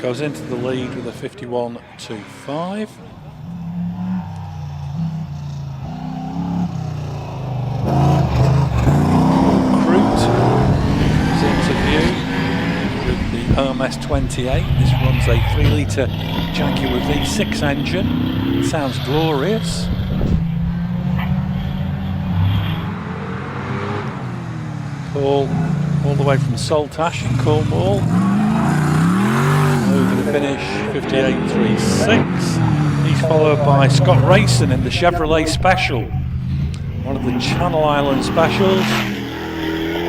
goes into the lead with a 51.25. OMS 28. This runs a 3-litre Jaguar V6 engine. It sounds glorious. Paul, all the way from Saltash in Cornwall. Over the finish, 58.36. He's followed by Scott Rayson in the Chevrolet Special, one of the Channel Island specials.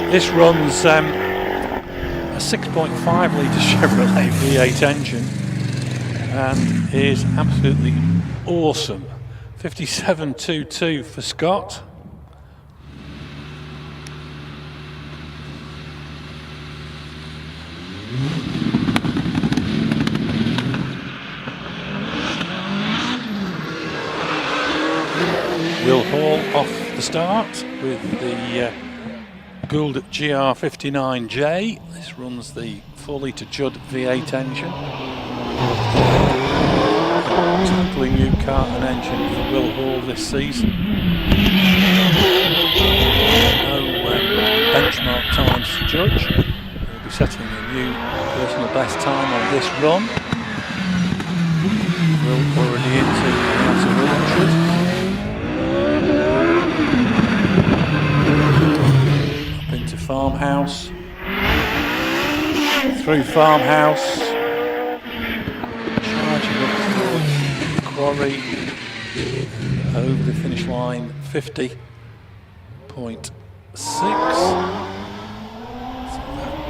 This runs a 6.5-litre Chevrolet V8 engine and is absolutely awesome. 57.22 for Scott. Will Hall off the start with the Gould GR59J. This runs the 4-litre Judd V8 engine. Totally new car and engine for Will Hall this season. No benchmark times to judge. He'll be setting a new personal best time on this run. Will already into the outer orchard. Farmhouse, through Farmhouse, charging up towards the quarry, over the finish line, 50.6.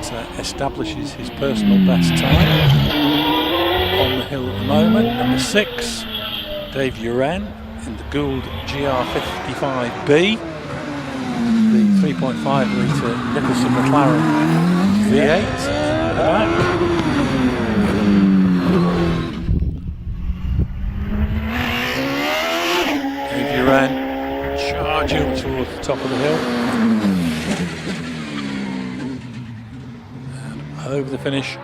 So that establishes his personal best time on the hill at the moment. Number 6, Dave Uren in the Gould GR55B. The 3.5-litre Nicholson McLaren V8 at the back. Dave Uren charging towards the top of the hill. And over the finish,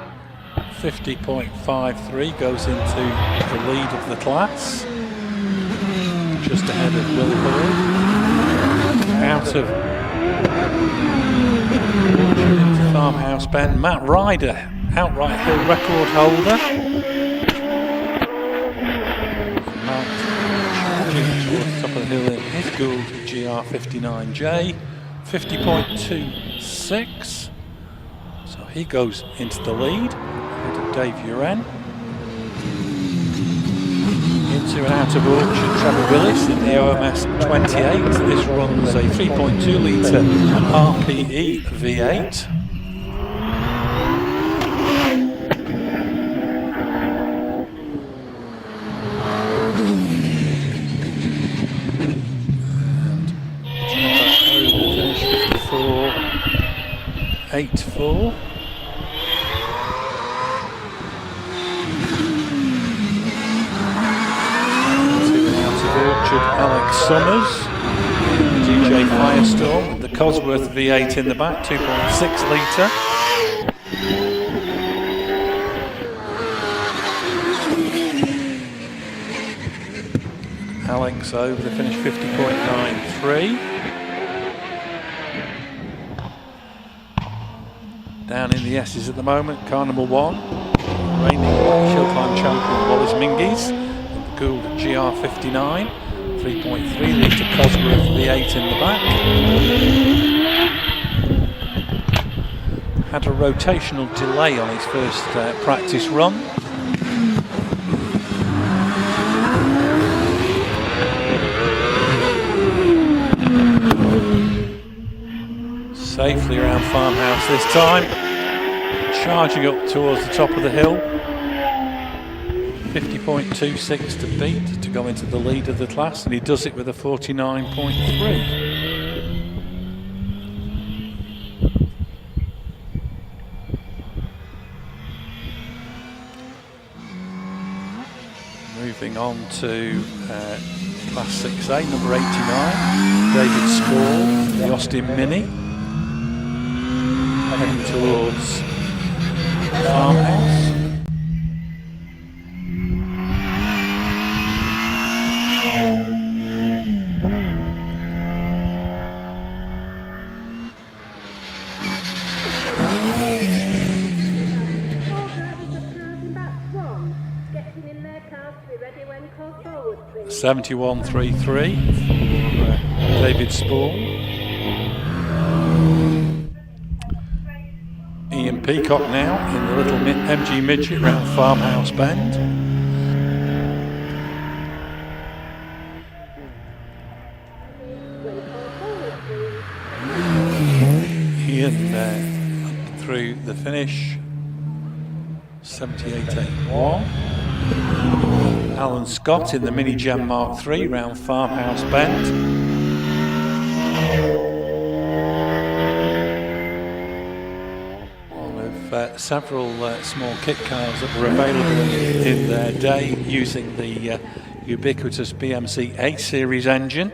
50.53 goes into the lead of the class. Just ahead of Will Hall. Out of Farmhouse Bend, Matt Ryder, outright hill record holder. Matt charging towards the top of the hill in his Gould GR59J, 50.26. So he goes into the lead, ahead of Dave Uren. Into and out of Orchard, Trevor Willis in the OMS 28. This runs a 3.2-litre RPE V8. And over the finish, 54.84. Alex Summers, DJ Firestorm, the Cosworth V8 in the back, 2.6 litre. Alex over the finish, 50.93. Down in the S's at the moment, car number 1, reigning HillClimb champion Wallace Mingies, the Gould GR59. 3.3 litre Cosworth V8 in the back. Had a rotational delay on his first practice run. Safely around Farmhouse this time. Charging up towards the top of the hill. 50.26 to beat to go into the lead of the class, and he does it with a 49.3. Moving on to Class 6A, number 89, David Spall, the Austin Mini, heading towards Farmhouse. 71.33 for David Spall. Ian Peacock now in the little MG midget round Farmhouse Bend. Ian through the finish, 78.81. Alan Scott in the Mini Jam Mark III round Farmhouse Bend. Several small kit cars that were available in their day using the ubiquitous BMC A-Series engine.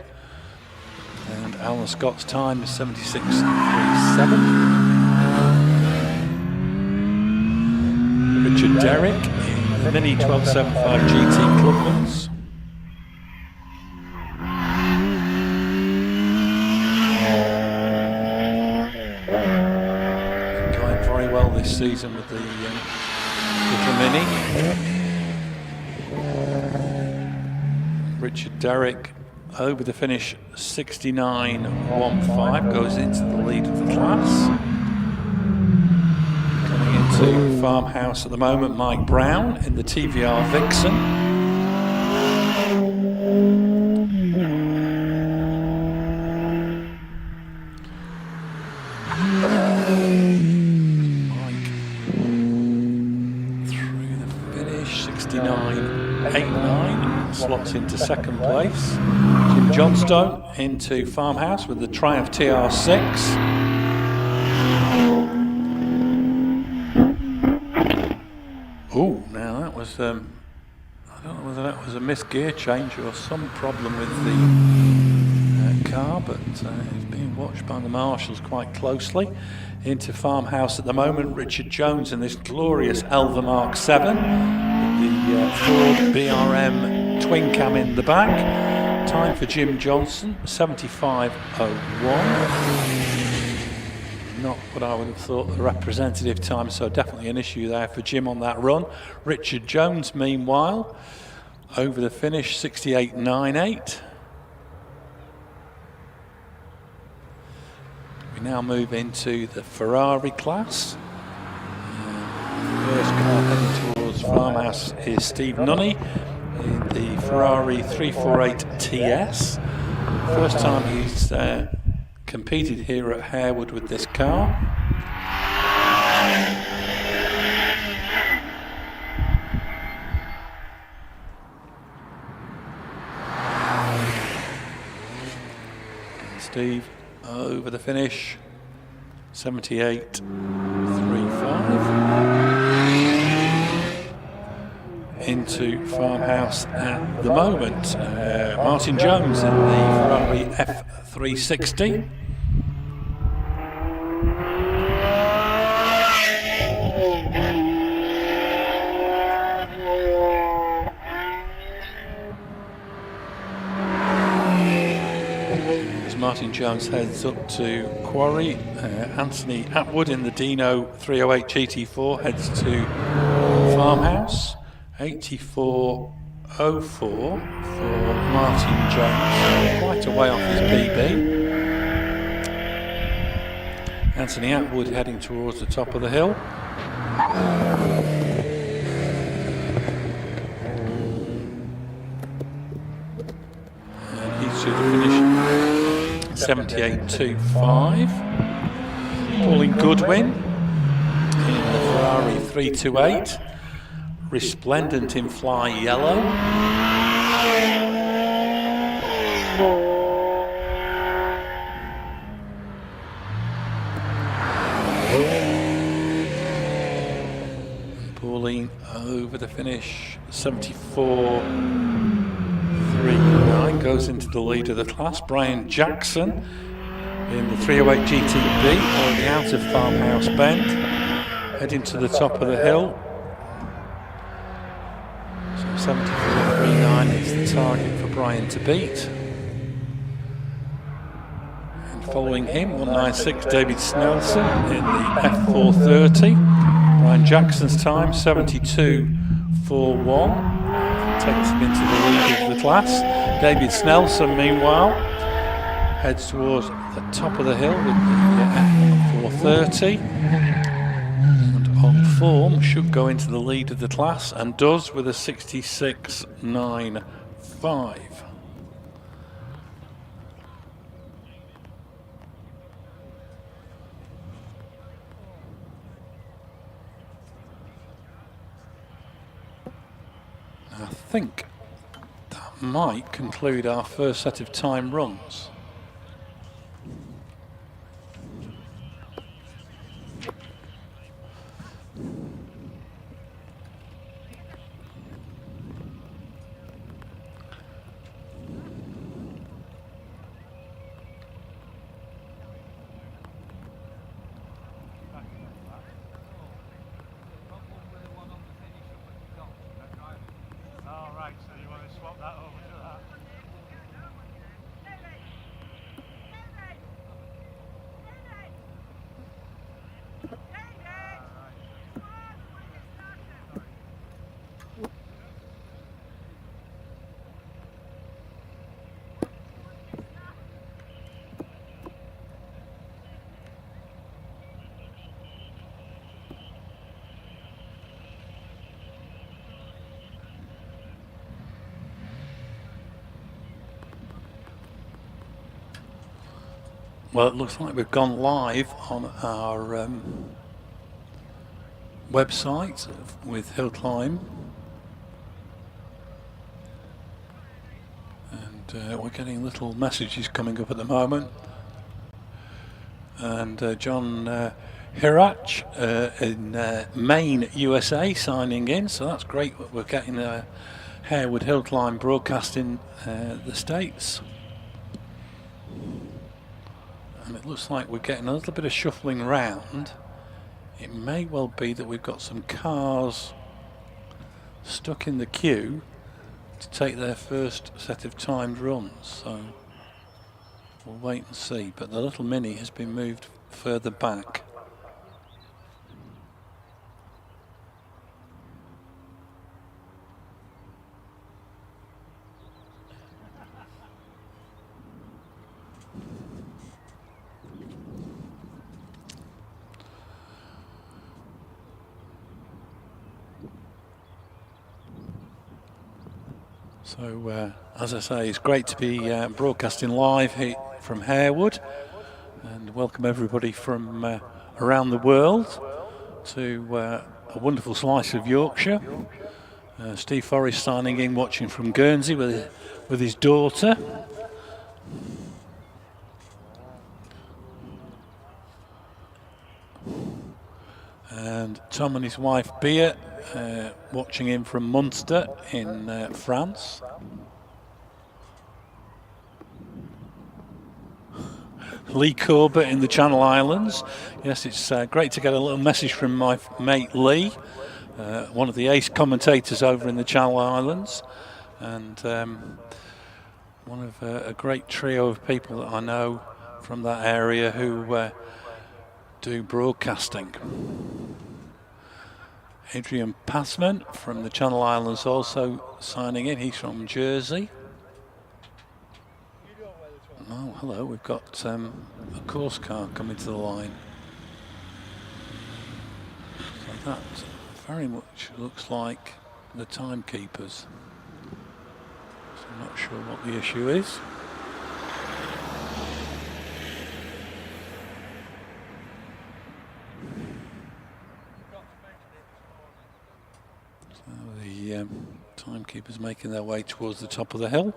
And Alan Scott's time is 76.37. Richard Derrick in the Mini 1275 GT Clubmans. This season with the little Mini. Richard Derrick over the finish, 69.15, goes into the lead of the class. Coming into Farmhouse at the moment, Mike Brown in the TVR Vixen. Slots into second place. Jim Johnstone into Farmhouse with the Triumph TR6. Oh, now that was I don't know whether that was a missed gear change or some problem with the car, but it's being watched by the marshals quite closely. Into Farmhouse at the moment, Richard Jones in this glorious Elva Mark 7 with the Ford BRM twin cam in the back. Time for Jim Johnson, 75.01. Not what I would have thought the representative time, so definitely an issue there for Jim on that run. Richard Jones, meanwhile, over the finish, 68.98. We now move into the Ferrari class. First car heading towards Farmhouse is Steve Nunney in the Ferrari 348 TS. First time he's competed here at Harewood with this car. And Steve over the finish, 78.35. Into Farmhouse at the moment, Martin Jones in the Ferrari F360. As Martin Jones heads up to Quarry, Anthony Atwood in the Dino 308 GT4 heads to Farmhouse. 84.04 for Martin Jones, quite a way off his PB. Anthony Atwood heading towards the top of the hill. And he's to the finish, 78.25. Pauline Goodwin in the Ferrari 328. Resplendent in fly yellow. Pauline over the finish, 74.39, goes into the lead of the class. Brian Jackson in the 308 GTB, already out of Farmhouse Bend, heading to the top of the hill. 74.39 is the target for Brian to beat. And following him, 196 David Snelson in the F430. Brian Jackson's time, 72.41. Takes him into the lead of the class. David Snelson, meanwhile, heads towards the top of the hill with the 4:30. And on form, should go into the lead of the class, and does with a 66.95. I think that might conclude our first set of time runs. Well, it looks like we've gone live on our website with Hill Climb, and we're getting little messages coming up at the moment. And John Hirach in Maine, USA, signing in, so that's great. We're getting Harewood Hill Climb broadcasting the States. And it looks like we're getting a little bit of shuffling round. It may well be that we've got some cars stuck in the queue to take their first set of timed runs, so we'll wait and see. But the little Mini has been moved further back. So, as I say, it's great to be broadcasting live here from Harewood, and welcome everybody from around the world to a wonderful slice of Yorkshire. Steve Forrest signing in, watching from Guernsey with his daughter. And Tom and his wife Bea watching in from Munster in France. Lee Corbett in the Channel Islands. Yes, it's great to get a little message from my mate Lee, one of the ace commentators over in the Channel Islands, and one of a great trio of people that I know from that area who do broadcasting. Adrian Passman from the Channel Islands also signing in. He's from Jersey. Oh, hello, we've got a course car coming to the line. So that very much looks like the timekeepers. So I'm not sure what the issue is. So the timekeepers making their way towards the top of the hill.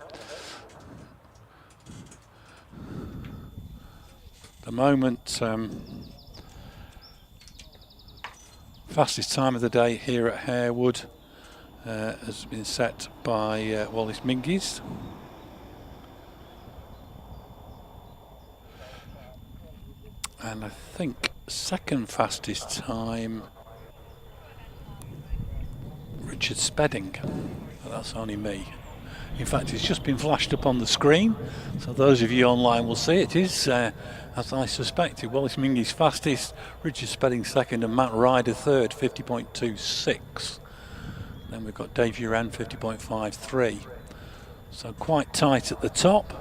The moment, fastest time of the day here at Harewood has been set by Wallace Mingies. And I think second fastest time, Richard Spedding, but that's only me. In fact, it's just been flashed up on the screen, so those of you online will see it is, as I suspected, Wallace Mingies fastest, Richard Spedding second, and Matt Ryder third, 50.26. Then we've got Dave Uran, 50.53. So quite tight at the top.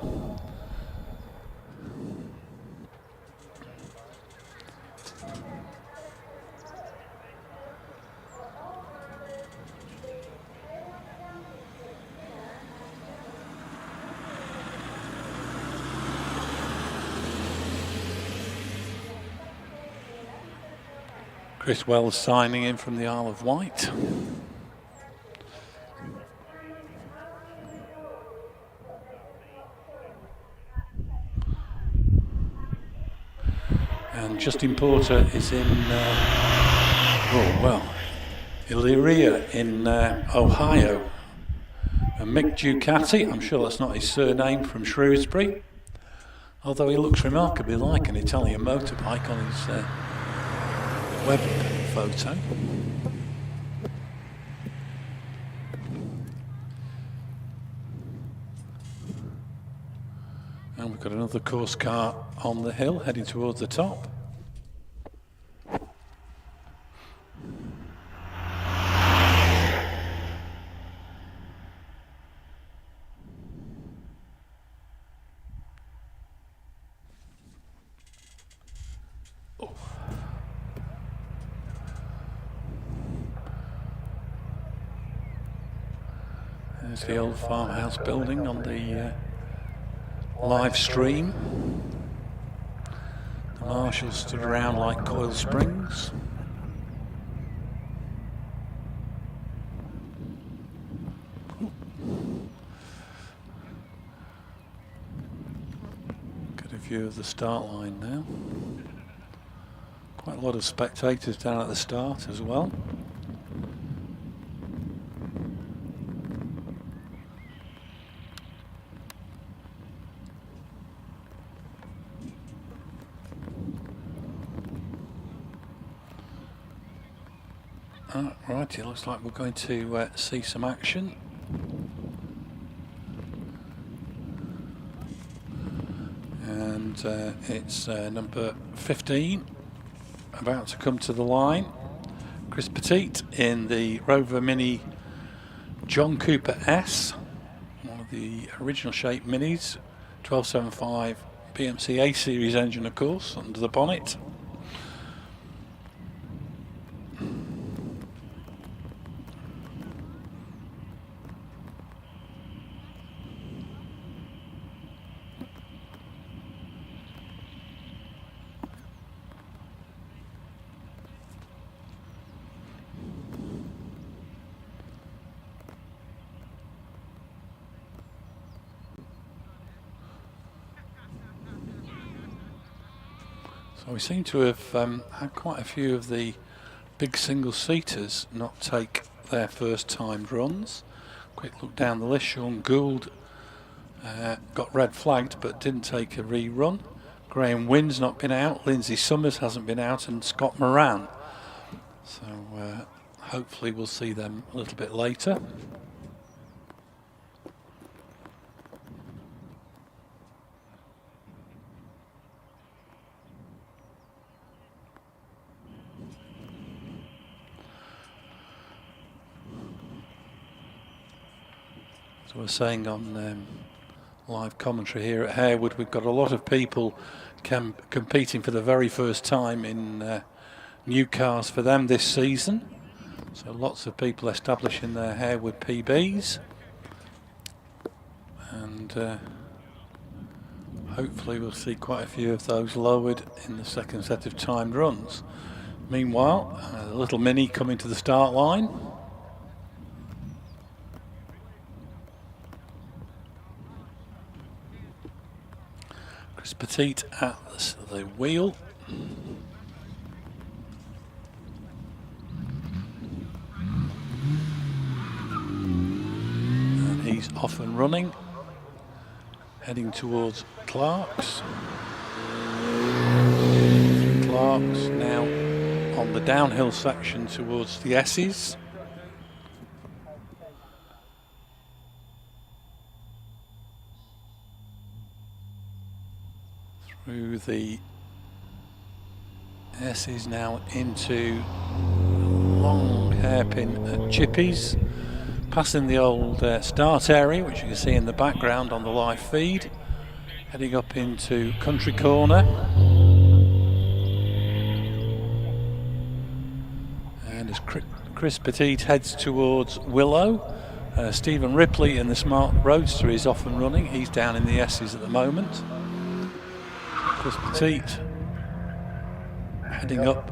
Chris Wells signing in from the Isle of Wight. And Justin Porter is in, Elyria in Ohio. And Mick Ducati, I'm sure that's not his surname, from Shrewsbury. Although he looks remarkably like an Italian motorbike on his web photo. And we've got another course car on the hill heading towards the top. There's the old farmhouse building on the live stream. The marshals stood around like coil springs. Get a view of the start line now. Quite a lot of spectators down at the start as well. Right, it looks like we're going to see some action. And it's number 15 about to come to the line. Chris Petit in the Rover Mini John Cooper S, one of the original shape minis, 1275 BMC A series engine, of course, under the bonnet. So we seem to have had quite a few of the big single-seaters not take their first timed runs. Quick look down the list, Sean Gould got red flagged but didn't take a rerun. Graham Wynn's not been out, Lindsay Summers hasn't been out, and Scott Moran. So hopefully we'll see them a little bit later. So we're saying on live commentary here at Harewood, we've got a lot of people competing for the very first time in new cars for them this season. So lots of people establishing their Harewood PBs. And hopefully we'll see quite a few of those lowered in the second set of timed runs. Meanwhile, a little Mini coming to the start line. Chris Petit at the wheel. And he's off and running, heading towards Clark's. Clark's now on the downhill section towards the S's. Through the S's now into long hairpin at Chippy's. Passing the old start area, which you can see in the background on the live feed. Heading up into Country Corner. And as Chris Petit heads towards Willow, Stephen Ripley in the Smart Roadster is off and running. He's down in the S's at the moment. Chris Petit heading up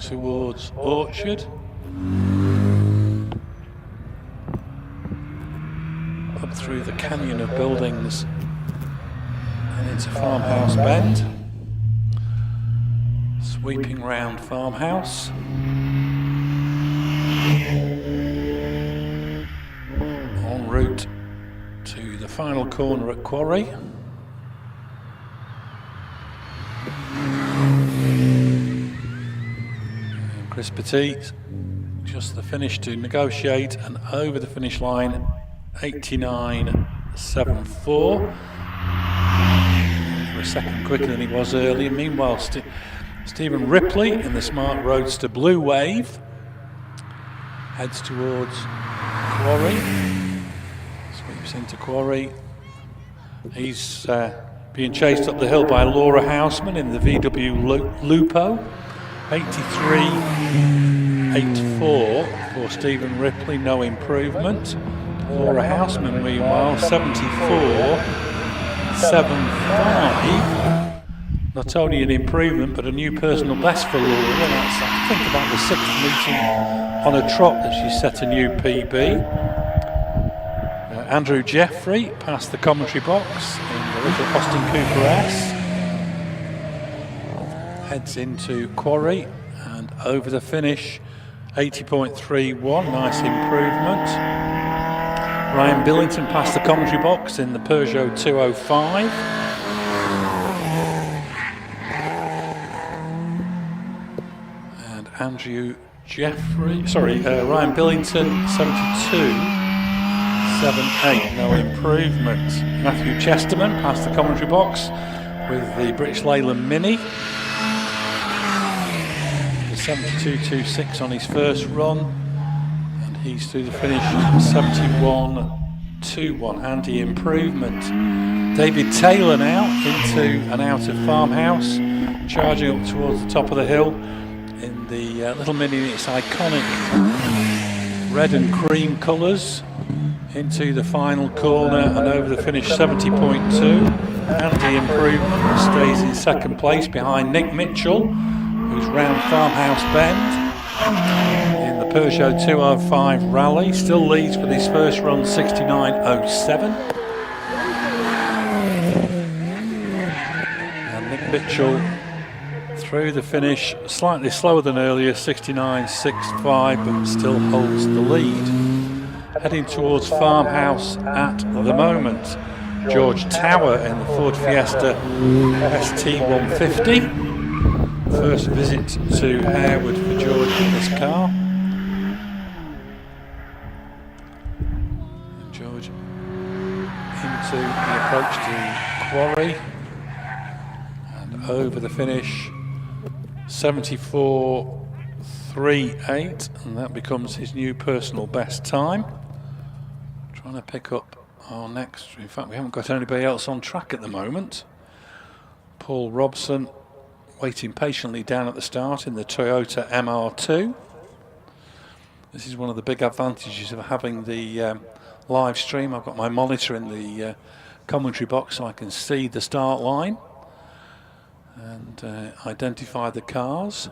towards Orchard. Up through the canyon of buildings and into Farmhouse Bend. Sweeping round Farmhouse. En route to the final corner at Quarry. And Chris Petit, just the finish to negotiate, and over the finish line, 89.74. For a second quicker than he was earlier. Meanwhile, Stephen Ripley in the Smart Roadster Blue Wave heads towards Quarry. Sweeps into Quarry. He's being chased up the hill by Laura Houseman in the VW Lupo. 83.84 for Stephen Ripley, no improvement. Laura Houseman, meanwhile, 74.75. Not only an improvement, but a new personal best for Laura. That's, I think, about the 6th meeting on a trot that she set a new PB. Andrew Jeffrey past the commentary box in the little Austin Cooper S. Heads into Quarry and over the finish, 80.31, nice improvement. Ryan Billington past the commentary box in the Peugeot 205. And Andrew Jeffrey, Ryan Billington, 72.78, no improvement. Matthew Chesterman past the commentary box with the British Leyland Mini. 72.26 on his first run, and he's through the finish 71.21, handy improvement. David Taylor now into and out of Farmhouse, charging up towards the top of the hill in the little Mini in its iconic red and cream colours, into the final corner and over the finish 70.2, handy improvement, stays in second place behind Nick Mitchell, who's round Farmhouse Bend in the Peugeot 205 Rally. Still leads with his first run, 69.07. And Nick Mitchell through the finish, slightly slower than earlier, 69.65, but still holds the lead. Heading towards Farmhouse at the moment, George Tower in the Ford Fiesta ST150. First visit to Harewood for George in this car. And George into the approach to Quarry and over the finish 74.38, and that becomes his new personal best time. Trying to pick up our next, in fact we haven't got anybody else on track at the moment. Paul Robson waiting patiently down at the start in the Toyota MR2. This is one of the big advantages of having the live stream. I've got my monitor in the commentary box so I can see the start line and identify the cars.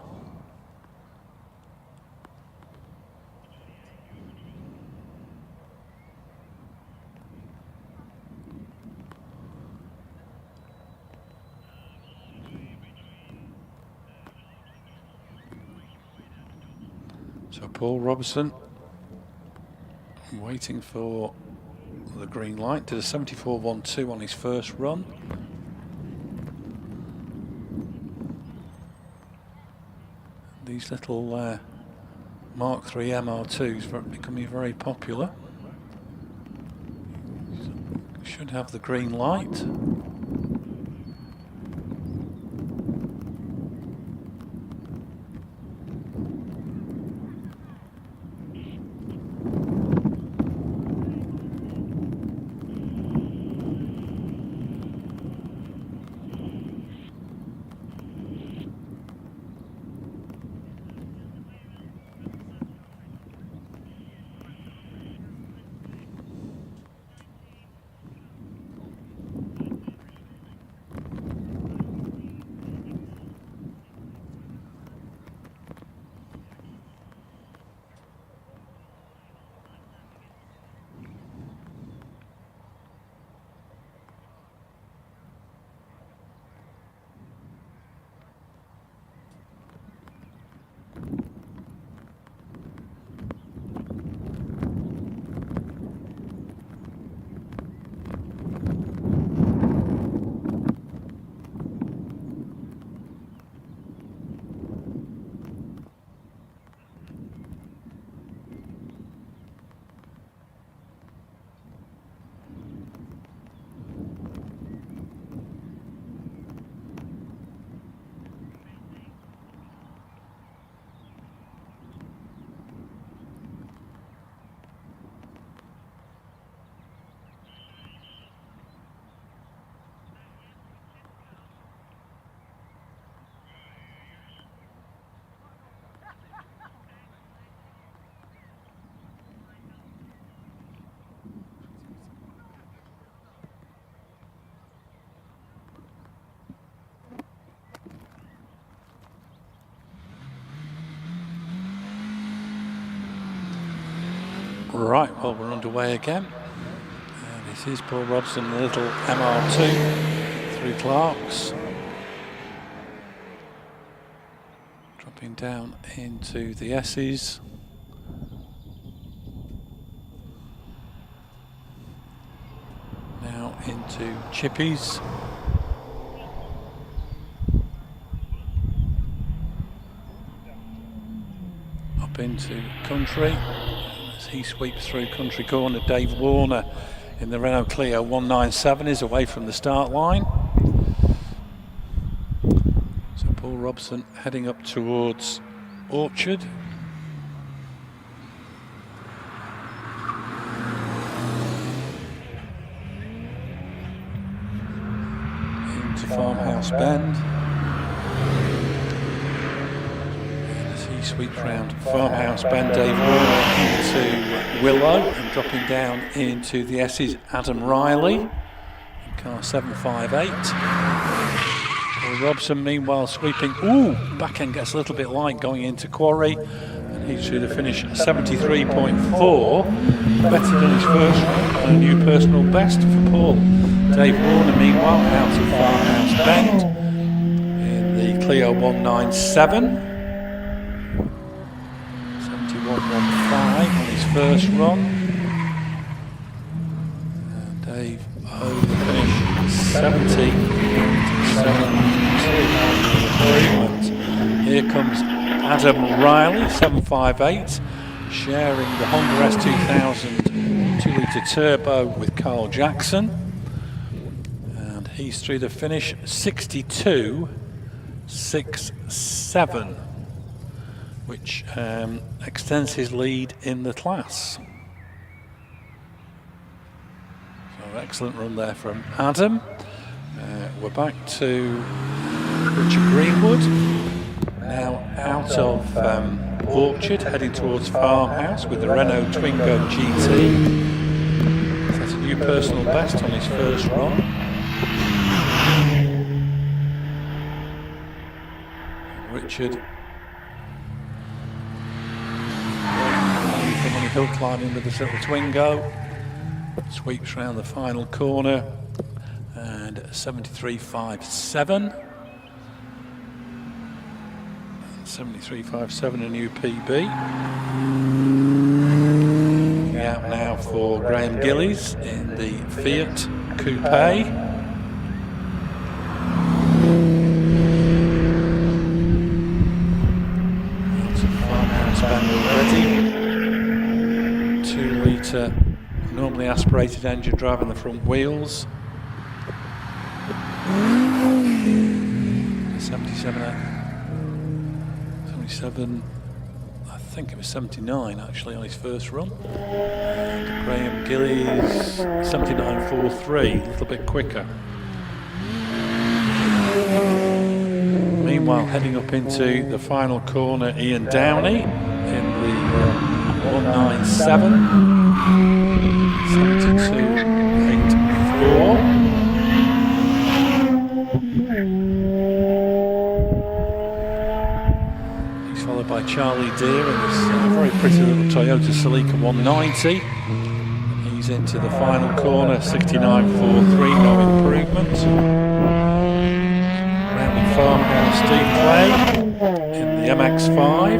So Paul Robertson waiting for the green light, did a 74.12 on his first run. These little Mark III MR2s are becoming very popular. Should have the green light. Right, well, we're underway again. This is Paul Robson, the little MR2 through Clarks. Dropping down into the S's. Now into Chippies. Up into Country. As he sweeps through Country Corner, Dave Warner in the Renault Clio 197 is away from the start line. So Paul Robson heading up towards Orchard. Into Farmhouse Bend. He sweeps round Farmhouse Bend, Dave Warner into Willow, and dropping down into the S's, Adam Riley in car 758. Paul Robson meanwhile sweeping, back end gets a little bit light going into Quarry, and he's through the finish 73.4, better than his first run, and a new personal best for Paul. Dave Warner meanwhile out of Farmhouse Bend in the Clio 197. 71.15 on his first run. Dave over the finish 70.72. Here comes Adam Riley, 758, sharing the Honda S2000 2-litre turbo with Carl Jackson. And he's through the finish 62.67. which extends his lead in the class. So excellent run there from Adam. We're back to Richard Greenwood, now out of Orchard, heading towards Farmhouse with the Renault Twingo GT. That's a new personal best on his first run. Richard hill climbing with this little Twingo, sweeps round the final corner, and 73.57. 73.57, a new PB. Out now for Graham Gillies in the Fiat Coupe. Farmhouse Bend already. 2-litre normally aspirated engine driving the front wheels. 77, I think it was 79 actually on his first run. And Graham Gillies 79.43, a little bit quicker. Meanwhile, heading up into the final corner, Ian Downey in the 197, 72.84. He's followed by Charlie Deere in this very pretty little Toyota Celica 190. He's into the final corner, 69.43, no improvement. Rounding Farmhouse, Steve Clay in the MX-5.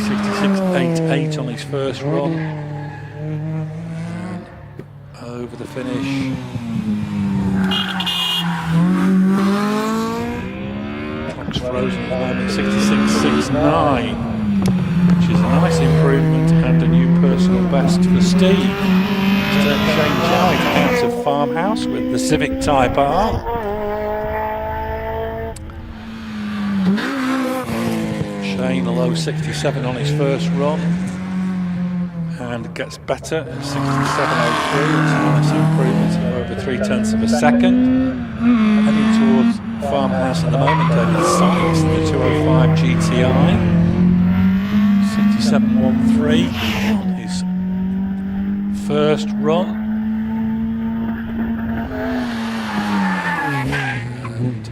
66.88 on his first run. And over the finish. Clock's frozen at the moment, 66.69, which is a nice improvement and a new personal best for Steve. Shane Jowett out of Farmhouse with the Civic Type R. Shane a low 67 on his first run and gets better at 67.03. It's a nice improvement of over 0.3 of a second. Heading towards Farmhouse at the moment, David Sykes in the 205 GTI. 67.13 on his first run. And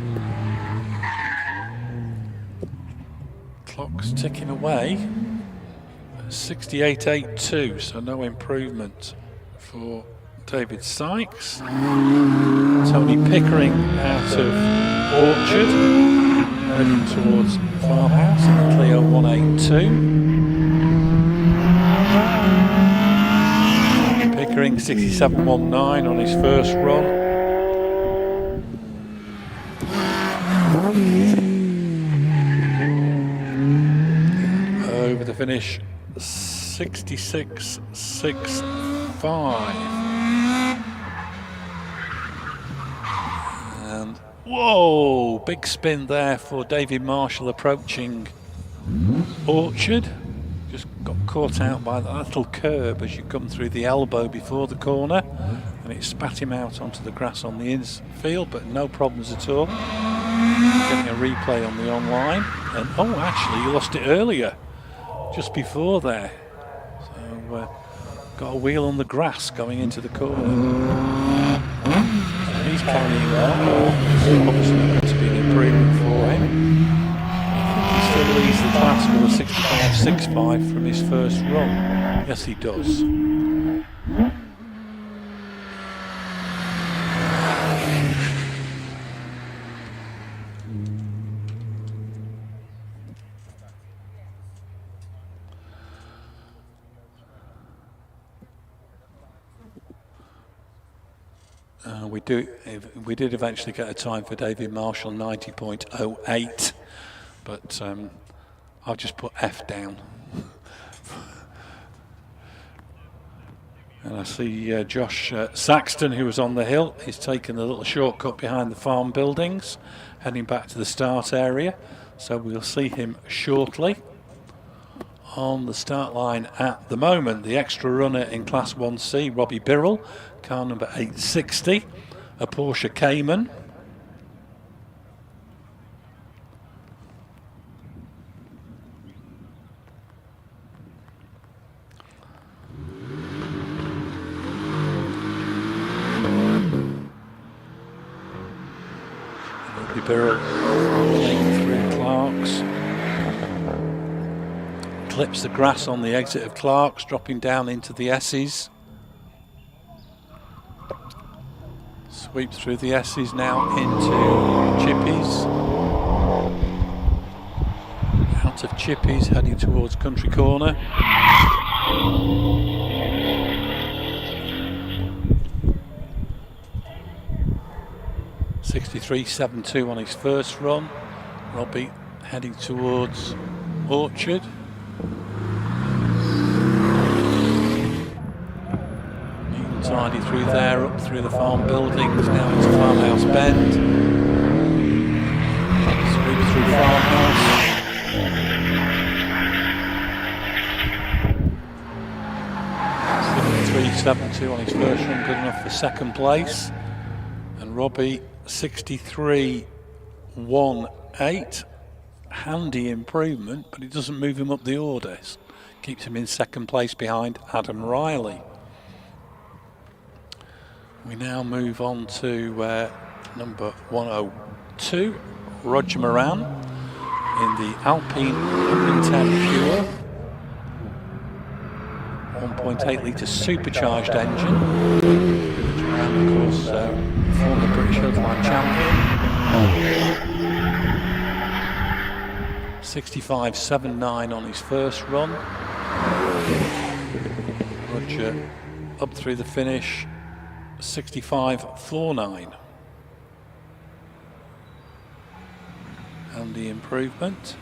clock's It's ticking away. 68.82, so no improvement for David Sykes. Tony Pickering out of Orchard, heading towards Farmhouse in the Clio 182. Pickering 67.19 on his first run. Over the finish, 66.65. And whoa, big spin there for David Marshall approaching Orchard. Just got caught out by that little curb as you come through the elbow before the corner, and it spat him out onto the grass on the infield, but no problems at all. Getting a replay on the online, and oh, actually you lost it earlier, just before there. So got a wheel on the grass going into the corner. So he's carrying on. Obviously going to be an improvement for him. He still leads the class with a 65.65 from his first run. Yes, he does. We did eventually get a time for David Marshall, 90.08, but I'll just put F down. And I see Josh Saxton, who was on the hill, is taking the little shortcut behind the farm buildings, heading back to the start area, so we'll see him shortly. On the start line at the moment, the extra runner in Class 1C, Robbie Birrell, car number 860, a Porsche Cayman. Robbie Birrell running through Clark's. Clips the grass on the exit of Clark's, dropping down into the S's. Sweeps through the S's now into Chippies. Out of Chippies, heading towards Country Corner. .63.72 on his first run. Robbie heading towards Orchard. Tidy through there, up through the farm buildings, now into Farmhouse Bend. Sweep through Farmhouse. 73.72 on his first run, good enough for second place. And Robbie 63.18, handy improvement, but it doesn't move him up the order. Keeps him in second place behind Adam Riley. We now move on to number 102, Roger Moran in the Alpine 110 Pure. 1.8 litre supercharged engine. Roger Moran, of course, former British HillClimb champion. 65.79 on his first run. Roger up through the finish. 65.49. And the improvement.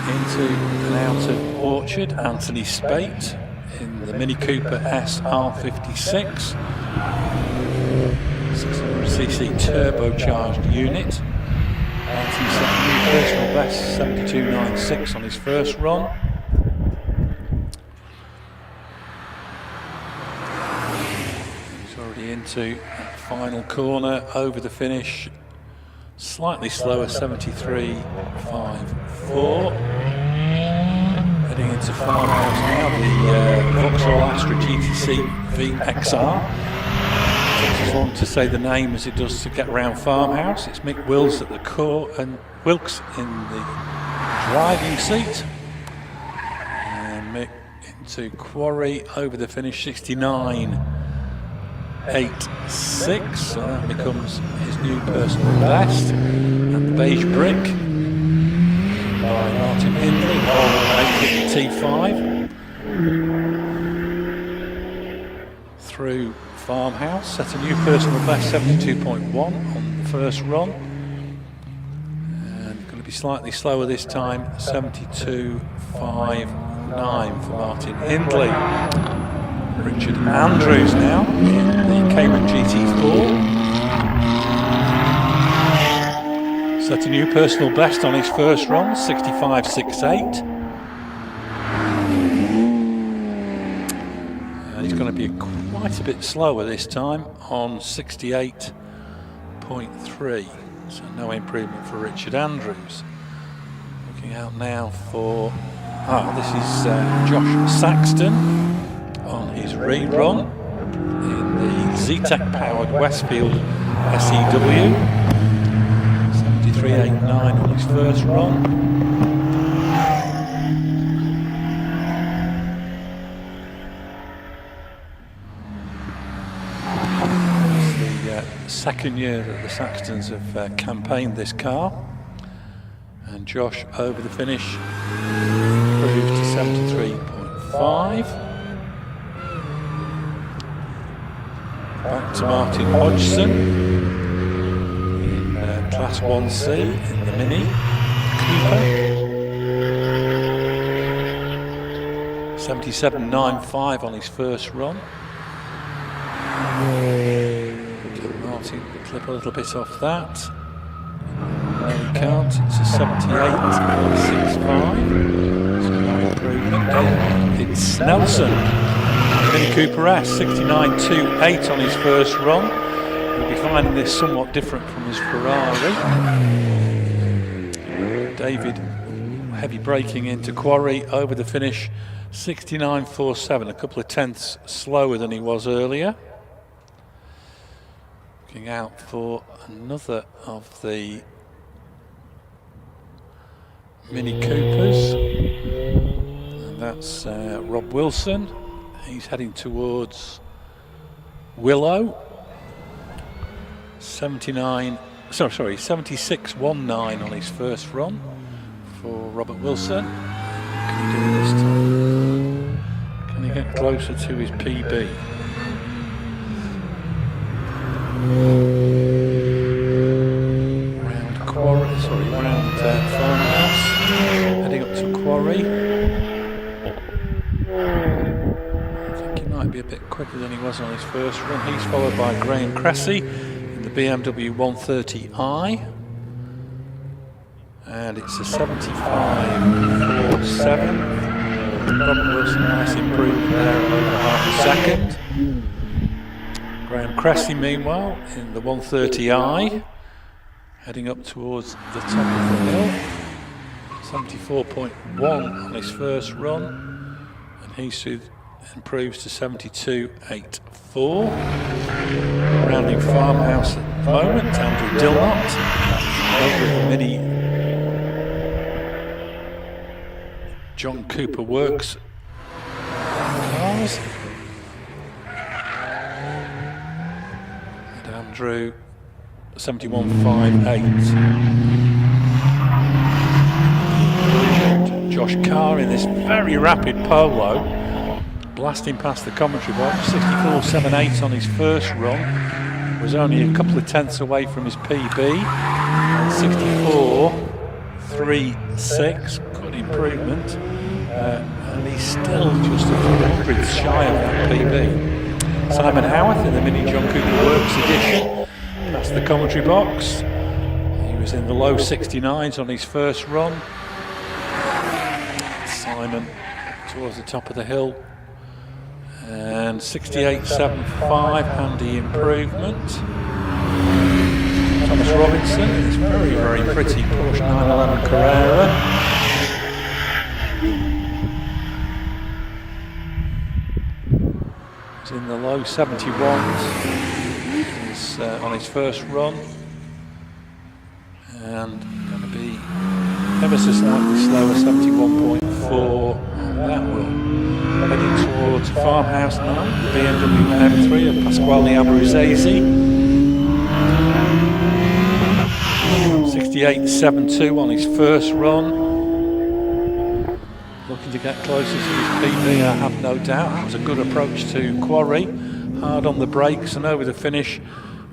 Into and out of Orchard, Anthony Spate in the Mini Cooper SR56. 600cc turbocharged unit. Anthony set a new personal best, 72.96 on his first run. Into that final corner, over the finish, slightly slower, 73.54. Heading into Farmhouse now, the Vauxhall Astra GTC VXR. It takes as long to say the name as it does to get around Farmhouse. It's Mick Wills at the core and Wilkes in the driving seat. And Mick into Quarry over the finish, 69.86. So that becomes his new personal best. And the beige brick by Martin Hindley on T5 through Farmhouse, set a new personal best, 72.1 on the first run, and going to be slightly slower this time, 72.59 for Martin Hindley. Richard Andrews now in the Cayman GT4. Set a new personal best on his first run, 65.68. And he's going to be quite a bit slower this time on 68.3. So no improvement for Richard Andrews. Looking out now for, this is Josh Saxton on his rerun in the Z-Tech powered Westfield SEW. 73.89 on his first run. It's the second year that the Saxtons have campaigned this car, and Josh over the finish improved to 73.5. Back to Martin Hodgson. Class 1C in the Mini Cooper. 77.95 on his first run. Martin clip a little bit off that. No, he can't. It's a 78.65. So no improvement. It's Nelson. Mini Cooper S, 69.28 on his first run. We'll be finding this somewhat different from his Ferrari. David heavy braking into Quarry over the finish, 69.47, a couple of tenths slower than he was earlier. Looking out for another of the Mini Coopers, and that's Rob Wilson. He's heading towards Willow. 76.19 on his first run for Robert Wilson. Can he do this time? Can he get closer to his PB? Round Farmhouse, heading up to Quarry. I think he might be a bit quicker than he was on his first run. He's followed by Graham Cressy in the BMW 130i, and it's a 75.47. Robert Wilson, nice improvement there, over half a second. Graham Cressy, meanwhile, in the 130i, heading up towards the top of the hill. 74.1 on his first run, and he improves to 72.84. Rounding Farmhouse at the moment, Andrew Dillot over the Mini John Cooper Works cars. And Andrew 71.58. Josh Carr in this very rapid polo, blasting past the commentary box, 64.78 on his first run, was only a couple of tenths away from his PB, and 64.36, good improvement, and he's still just a few hundredths shy of that PB. Simon Howarth in the Mini John Cooper Works edition, past the commentary box, he was in the low 69s on his first run. Simon towards the top of the hill, and 68.75, handy improvement. Thomas Robinson, it's very, very pretty Porsche 911 Carrera. He's in the low 71s on his first run, and going to be ever so slightly slower, 71.4 on that run. Heading towards Farmhouse 9, the BMW M3 of Pasquale Abruzzese. 68.72 on his first run. Looking to get closer to his PB, I have no doubt. That was a good approach to Quarry. Hard on the brakes and over the finish.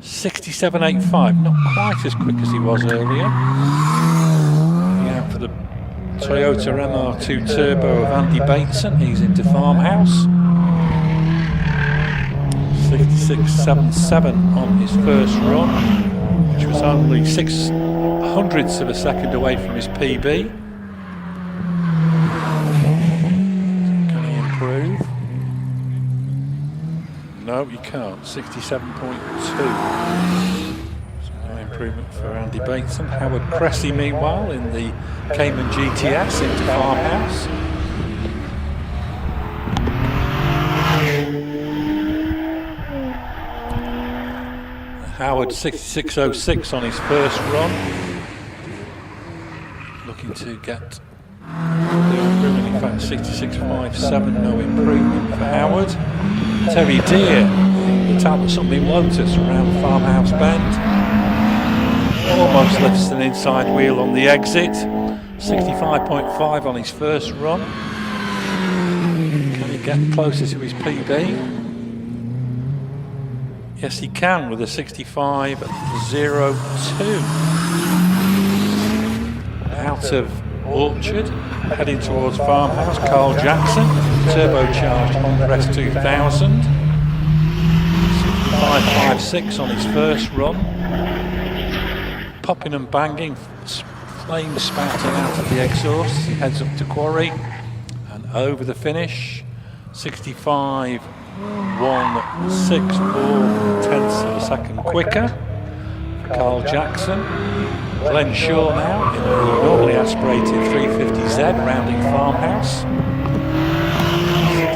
67.85, not quite as quick as he was earlier. Yeah, for the Toyota MR2 Turbo of Andy Bateson, he's into Farmhouse. 66.77 on his first run, which was only 0.06 of a second away from his PB. Can he improve? No, you can't. 67.2. No improvement for Andy Bateson. Howard Cressy, meanwhile, in the Cayman GTS into Farmhouse. Howard 66.06 on his first run. Looking to get the improvement. In fact, 66.57. No improvement for Howard. Terry Deer, the Talbot Sunbeam Lotus around Farmhouse Bend. Almost lifts an inside wheel on the exit. 65.5 on his first run. Can he get closer to his PB? Yes, he can with a 65.02. Out of Orchard, heading towards Farmhouse, Carl Jackson, turbocharged Honda S2000. 65.56 on his first run. Popping and banging, flames spouting out of the exhaust as he heads up to Quarry and over the finish. 65.164 tenths of a second quicker for Carl Jackson. Glenn Shaw now in the normally aspirated 350Z rounding Farmhouse.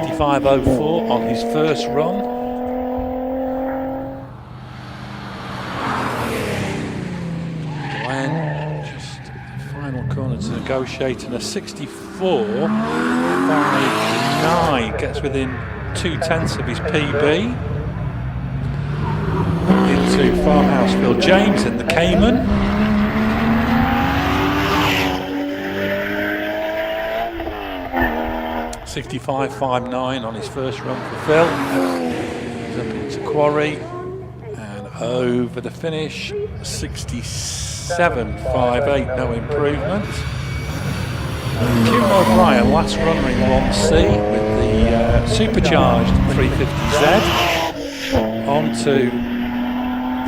65.04 on his first run. Glenn just final corner to negotiate, and a 64.59 gets within 0.2 of his PB. Into Farmhouse Phil James in the Cayman. 65.59 on his first run for Phil. He's up into Quarry and over the finish. 67.58, no improvement. Kieran O'Brien, last runner in 1C with the supercharged 350Z. Onto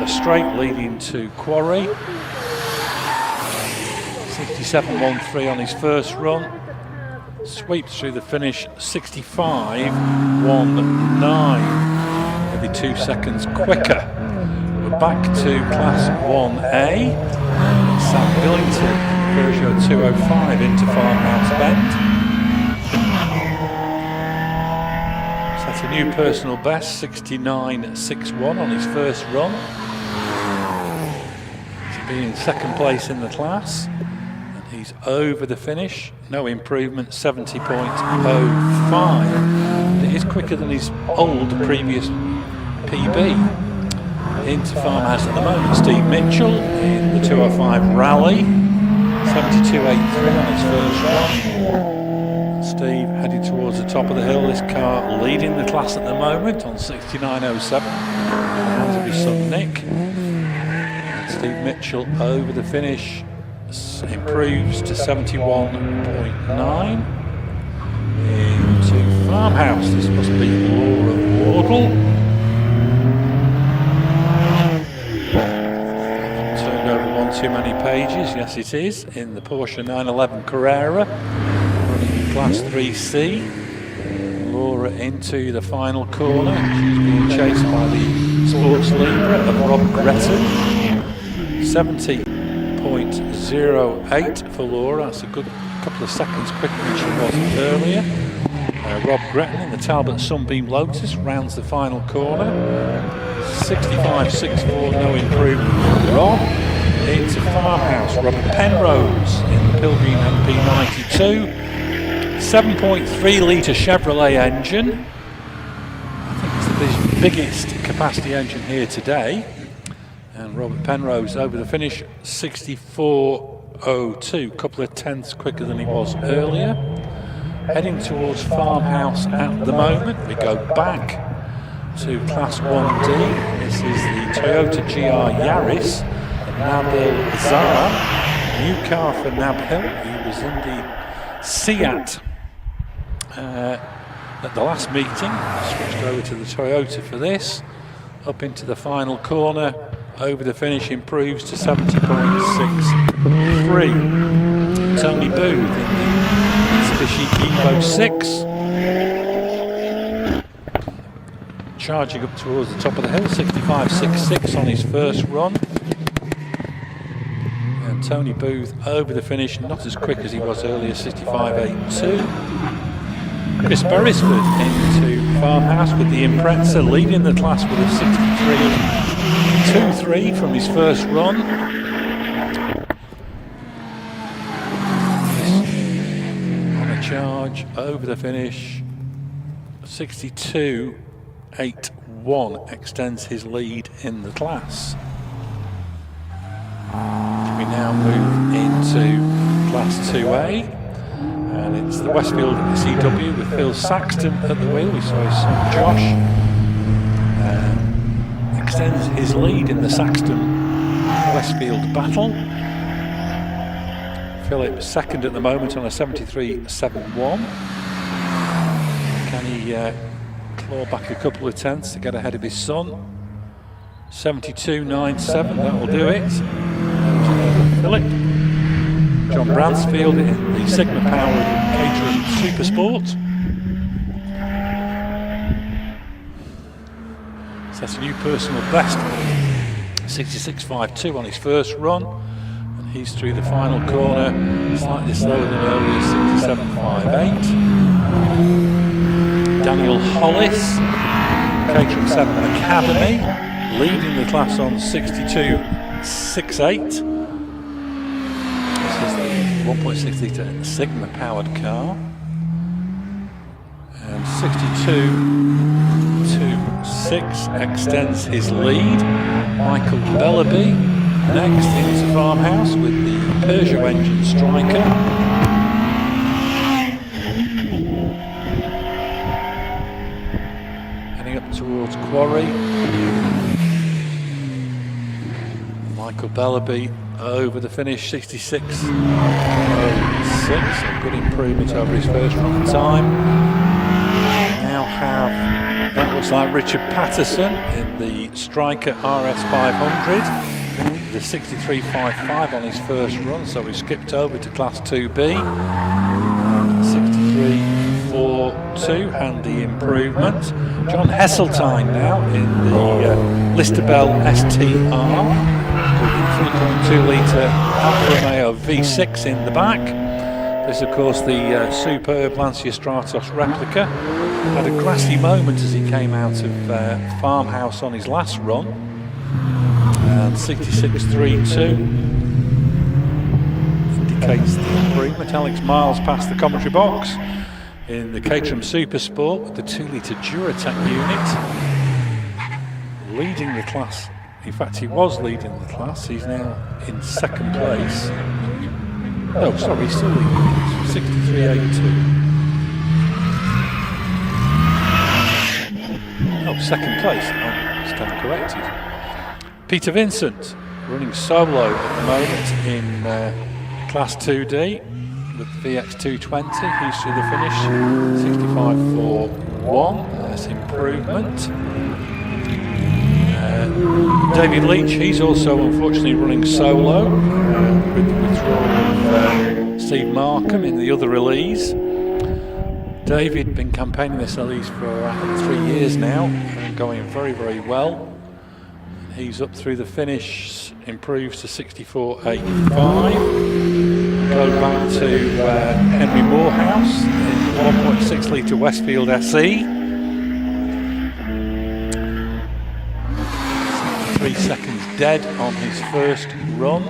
the straight leading to Quarry. 67.13 on his first run. Sweeps through the finish. 65.19, maybe 2 seconds quicker. We're back to Class 1A. Sam Billington, Peugeot 205 into Farmhouse Bend. Set a new personal best, 69.61 on his first run. To be in second place in the class. He's over the finish, no improvement, 70.05. It is quicker than his old previous PB. Into Farmhouse at the moment, Steve Mitchell in the 205 Rally, 72.83 on his first run. Steve heading towards the top of the hill, this car leading the class at the moment on 69.07. Hands of his son Nick. And Steve Mitchell over the finish. Improves to 71.9. Into Farmhouse, this must be Laura Wardle. Turned over one too many pages, yes it is, in the Porsche 911 Carrera, running in Class 3C. Laura into the final corner, she's being chased by the Sports Libra of Rob Gretton. 70.08 for Laura, that's a good couple of seconds quicker than she was earlier. Rob Gretton in the Talbot Sunbeam Lotus rounds the final corner. 65.64, no improvement for Rob. into Farmhouse. Robert Penrose in the Pilgrim MP92. 7.3 litre Chevrolet engine. I think it's the biggest capacity engine here today. And Robert Penrose over the finish, 64.02, a couple of tenths quicker than he was earlier. Heading towards Farmhouse at the moment. We go back to Class 1D. This is the Toyota GR Yaris, Nabil Azar. New car for Nabil. He was in the Seat at the last meeting. Switched over to the Toyota for this. Up into the final corner. Over the finish, improves to 70.63. Tony Booth in the Mitsubishi Evo 6. Charging up towards the top of the hill, 65.66 on his first run. And Tony Booth over the finish, not as quick as he was earlier, 65.82. Chris Beresford into Farmhouse with the Impreza, leading the class with a 63.23 from his first run. On a charge over the finish, 62.81 extends his lead in the class. We now move into Class 2A. And it's the Westfield CW with Phil Saxton at the wheel. We saw his son Josh extends his lead in the Saxton-Westfield battle. Philip second at the moment on a 73.71. Can he claw back a couple of tenths to get ahead of his son? 72.97, that will do it. Philip. John Bransfield in the Sigma-powered Caterham Supersport. Sets a new personal best, 66.52 on his first run, and he's through the final corner, slightly slower than earlier, 67.58. Daniel Hollis, Caterham 7 Academy, leading the class on 62.68. 1.6 litre Sigma powered car, and 62.26 extends his lead. Michael Bellaby next into Farmhouse with the Peugeot engine Striker. Heading up towards Quarry. Michael Bellaby over the finish, 66.06, a good improvement over his first run time. Now have, that looks like Richard Patterson in the Striker RS 500, the 63.55 on his first run, so we skipped over to Class 2B. 63.42, handy improvement. John Hesseltine now in the Listabel STR. 3.2 litre Alfa Romeo V6 in the back. This, of course, the superb Lancia Stratos replica. Had a grassy moment as he came out of Farmhouse on his last run. And 66.32 indicates the improvement. Alex Miles passed the commentary box in the Caterham Supersport with the 2 litre Duratec unit. Leading the class. In fact, he was leading the class. He's now in second place. Oh, sorry, he's still leading. 63.82. Oh, second place. I stand corrected. Peter Vincent running solo at the moment in Class 2D with the VX220. He's through the finish. 65.41. That's improvement. David Leach, he's also unfortunately running solo with the withdrawal of Steve Markham in the other release. David been campaigning this release for I think 3 years now and going very, very well. He's up through the finish, improves to 64.85. Go back to Henry Morehouse in the 1.6 litre Westfield SE. 3 seconds dead on his first run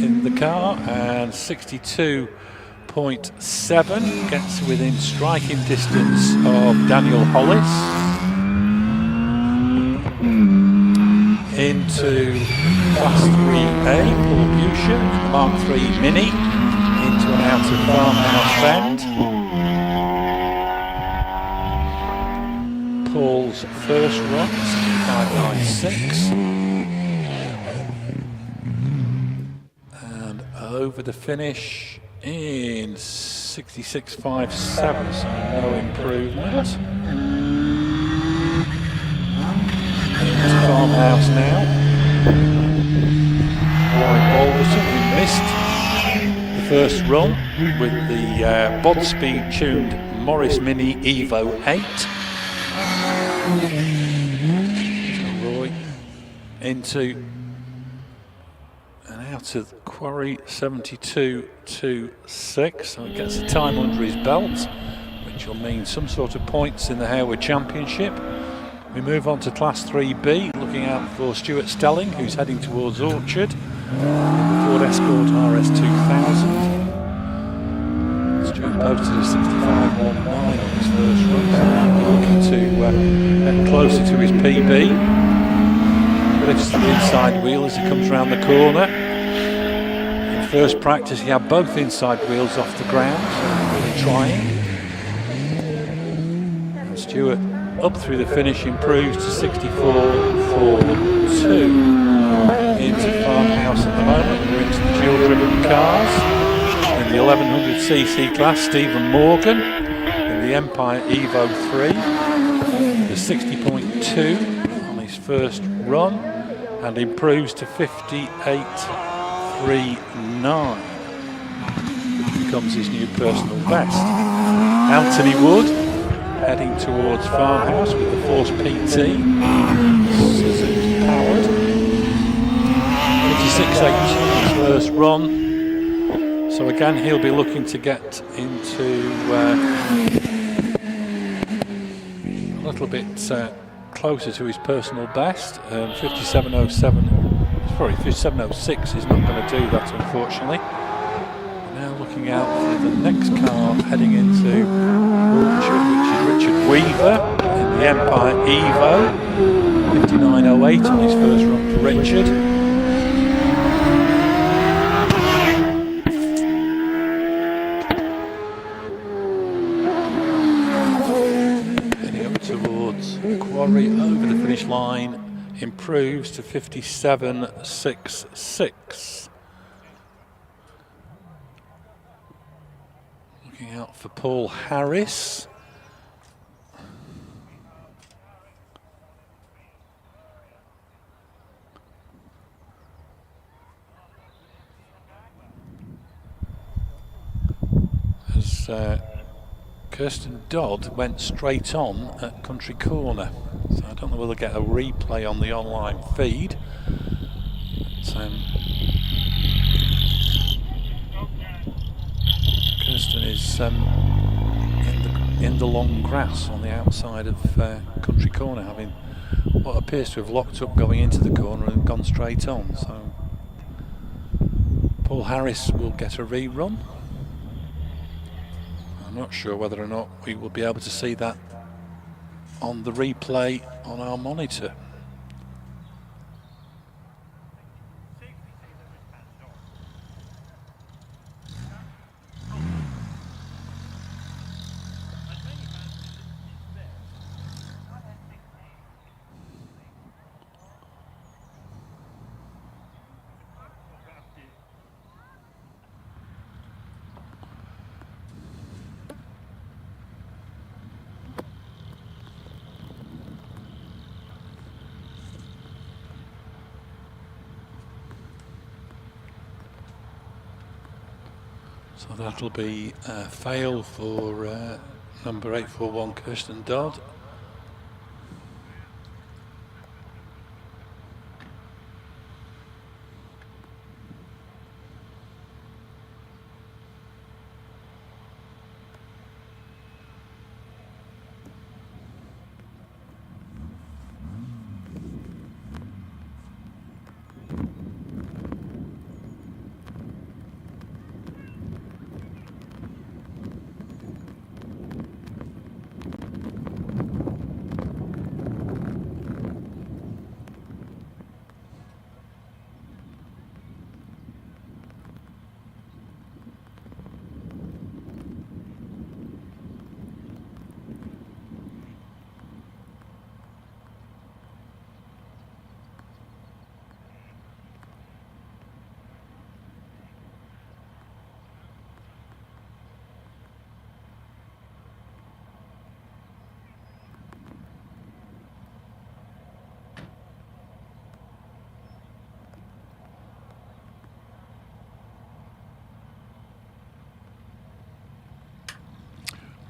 in the car, and 62.7 gets within striking distance of Daniel Hollis. Into Class 3A, Paul Buscher in the Mark 3 Mini, into and out of Farmhouse Bend. Paul's first run, 65.96. And over the finish in 66.57, so no improvement. Into Farmhouse now. Roy Balderson, who missed the first run with the bod speed tuned Morris Mini Evo 8. So Roy into and out of the quarry, 72.26. So he gets a time under his belt, which will mean some sort of points in the Harewood Championship. We move on to Class 3B, looking out for Stuart Stelling, who's heading towards Orchard, the Ford Escort RS2000. Stuart posted a 65.19 on his first run, so he'll be looking to get closer to his PB. Lifts to the inside wheel as he comes round the corner. In first practice he had both inside wheels off the ground, so really trying. And Stuart up through the finish improves to 64.42. Into Farmhouse at the moment. We're into the dual-driven cars. In the 1100cc class, Stephen Morgan in the Empire Evo 3. The 60.2 on his first run and improves to 58.39. Which becomes his new personal best. Anthony Wood heading towards Farmhouse with the Force PT, Suzuki powered. 56.8 his first run. So again, he'll be looking to get into a little bit closer to his personal best. 57.07, sorry, 57.06 is not going to do that, unfortunately. Now looking out for the next car heading into Orchard, which is Richard Weaver in the Empire Evo. 59.08 on his first run for Richard. Heading up towards Quarry, over the finish line, improves to 57.66. Looking out for Paul Harris. As Kirsten Dodd went straight on at Country Corner. So I don't know whether we'll get a replay on the online feed. But, Kirsten is in the long grass on the outside of Country Corner, having what appears to have locked up going into the corner and gone straight on. So Paul Harris will get a rerun. I'm not sure whether or not we will be able to see that on the replay on our monitor. So that'll be a fail for number 841 Kirsten Dodd.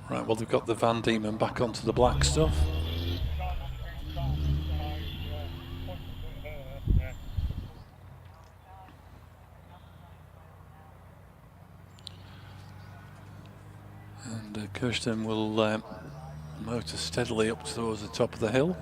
Right, well, they've got the Van Diemen back onto the black stuff. And Kirsten will motor steadily up towards the top of the hill.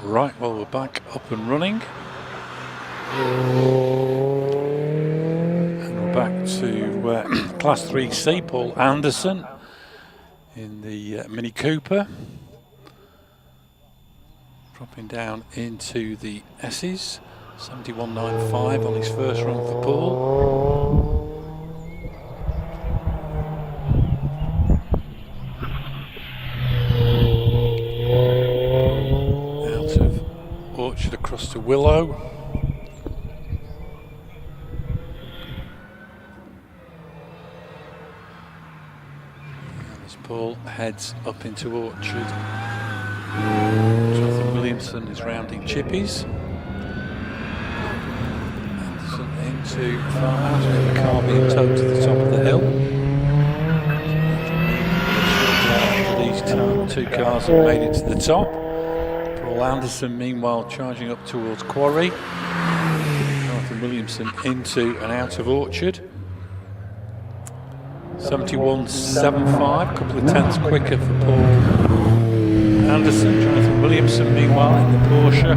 Right, well, we're back up and running. And we're back to Class 3C, Paul Anderson in the Mini Cooper. Dropping down into the S's, 71.95 on his first run for Paul. Orchard across to Willow. And as Paul heads up into Orchard, Jonathan Williamson is rounding Chippies. Anderson into Farmhouse with the car being towed to the top of the hill. These two cars have made it to the top. Paul Anderson, meanwhile, charging up towards Quarry. Jonathan Williamson into and out of Orchard. 71.75, a couple of tenths quicker for Paul Anderson. Jonathan Williamson, meanwhile, in the Porsche,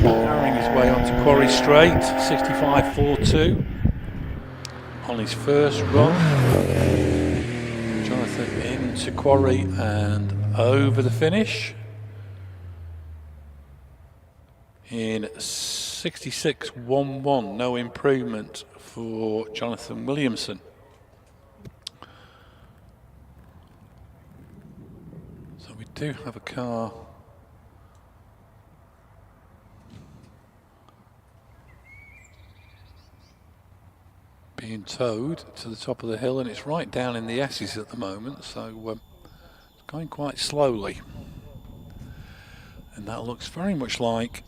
powering his way onto Quarry Straight. 65.42 on his first run. Jonathan into Quarry and over the finish in 66.11, no improvement for Jonathan Williamson. So we do have a car being towed to the top of the hill, and it's right down in the S's at the moment, so it's going quite slowly. And that looks very much like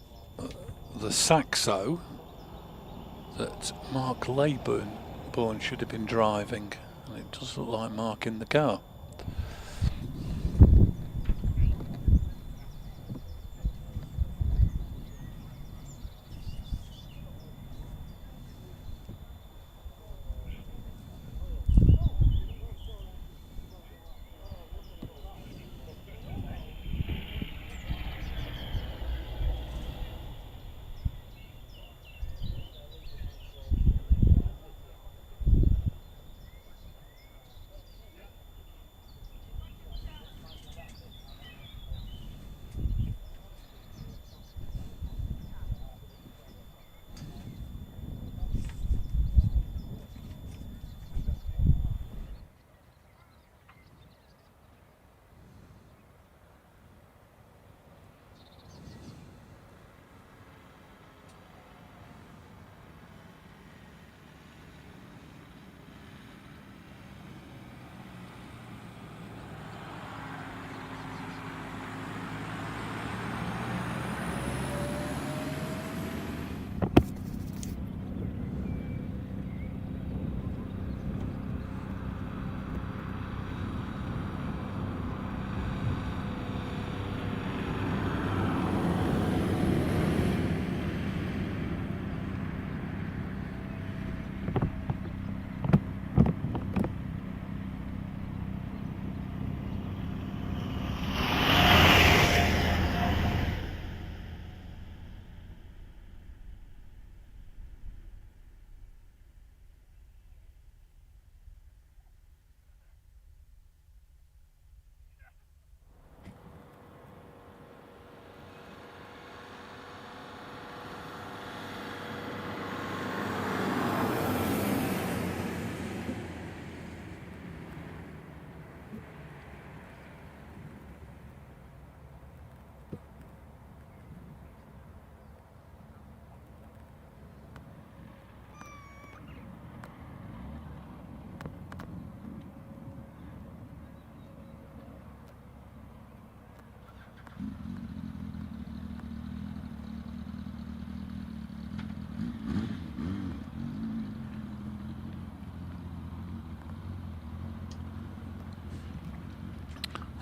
the Saxo that Mark Laybourne should have been driving. And it does look like Mark in the car.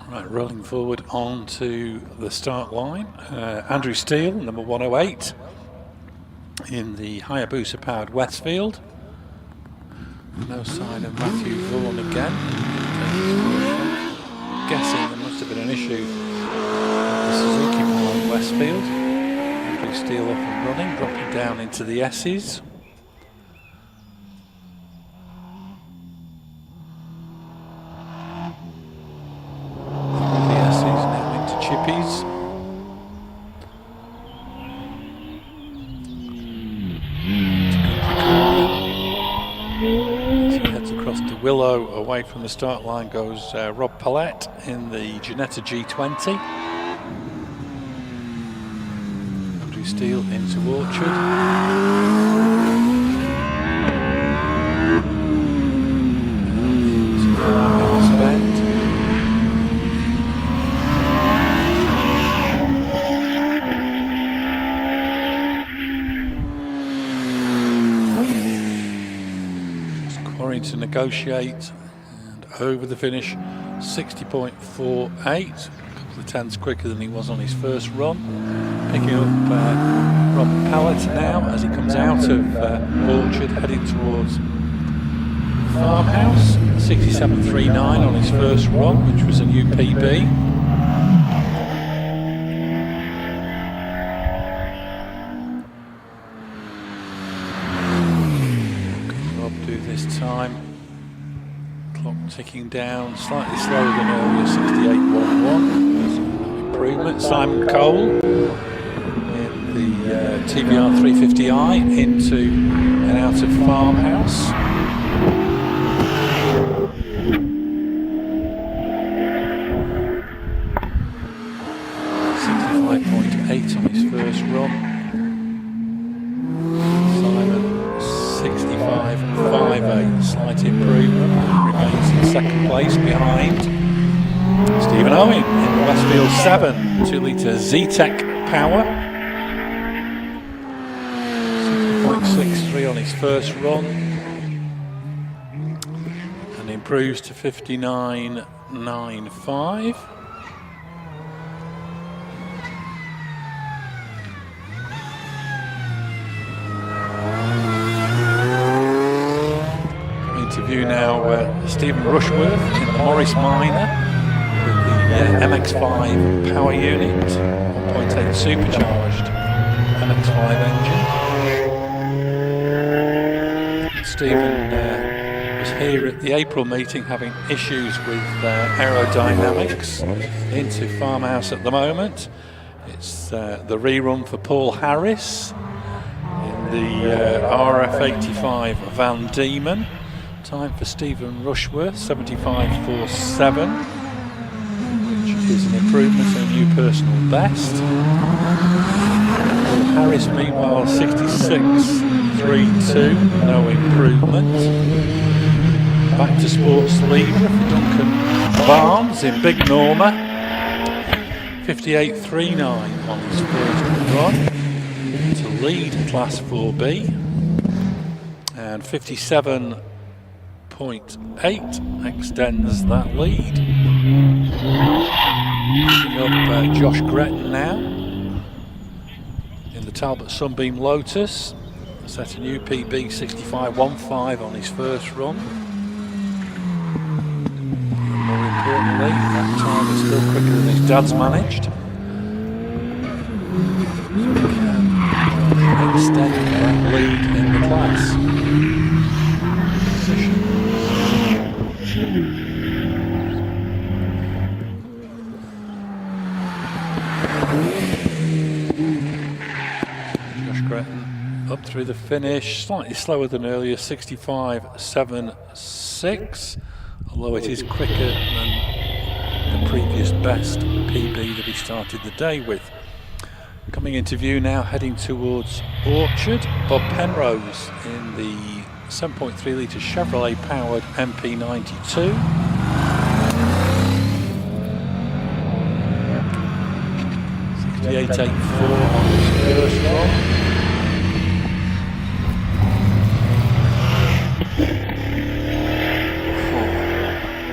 Right, rolling forward onto the start line. Andrew Steele, number 108, in the Hayabusa powered Westfield. No sign of Matthew Vaughan again. I'm guessing there must have been an issue with the Suzuki powered Westfield. Andrew Steele off and running, dropping down into the S's. Chippies. As he heads across to Willow, away from the start line goes Rob Pallette in the Ginetta G20. Andrew Steele into Orchard. To negotiate, and over the finish, 60.48, a couple of tenths quicker than he was on his first run. Picking up Rob Pallett now as he comes out of Orchard, heading towards Farmhouse. 67.39 on his first run, which was a new PB. Time clock ticking down, slightly slower than earlier, 68.11. There's an improvement. Simon Cole in the TBR 350i into and out of Farmhouse. 65.8 on his first run. 65.58, slight improvement, remains in second place behind Stephen Owen in the Westfield 7 2-litre Z-Tech power. 60.63 on his first run and improves to 59.95. Interview now Stephen Rushworth in the Morris Minor with the MX-5 power unit, 1.8 supercharged MX-5 engine. Stephen was here at the April meeting having issues with aerodynamics. Into Farmhouse at the moment. It's the rerun for Paul Harris in the RF85 Van Diemen. Time for Stephen Rushworth, 75.47, which is an improvement and a new personal best. Harris, meanwhile, 66.32, no improvement. Back to sports leader for Duncan Barnes in Big Norma, 58.39 on his first run to lead Class 4B, and 57.8 extends that lead. Picking up Josh Gretton now in the Talbot Sunbeam Lotus. Set a new PB, 65.15 on his first run. And more importantly, that time is still quicker than his dad's managed. So he can extend that lead in the class. Josh Gretton up through the finish, slightly slower than earlier, 65.76, although it is quicker than the previous best PB that he started the day with. Coming into view now, heading towards Orchard, Bob Penrose in the 7.3 litre Chevrolet powered MP92. 68.84 on his first run.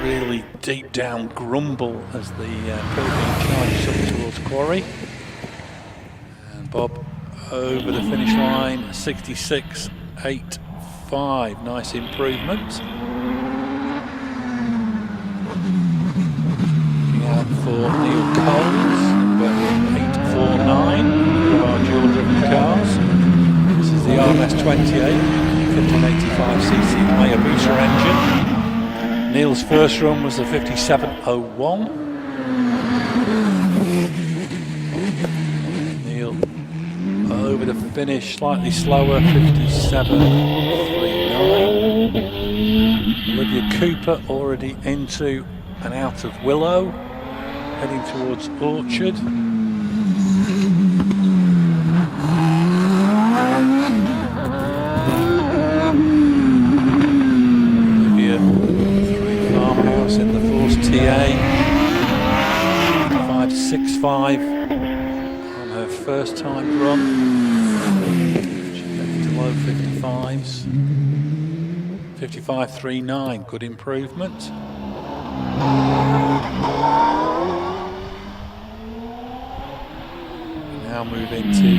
Really deep down grumble as the Pilgrim charges up towards Quarry. And Bob over the finish line, 66.85, nice improvement. Looking out for Neil Coles, number 849, one of our dual-driven cars. This is the RMS 28, 1585cc Hayabusa engine. Neil's first run was the 57.01. Neil over the finish, slightly slower, 57.39. Olivia Cooper already into and out of Willow, heading towards Orchard. Olivia through Farmhouse in the Force TA, 5.65 on her first time run. She's getting to low 55s. 55.39, good improvement. Now move into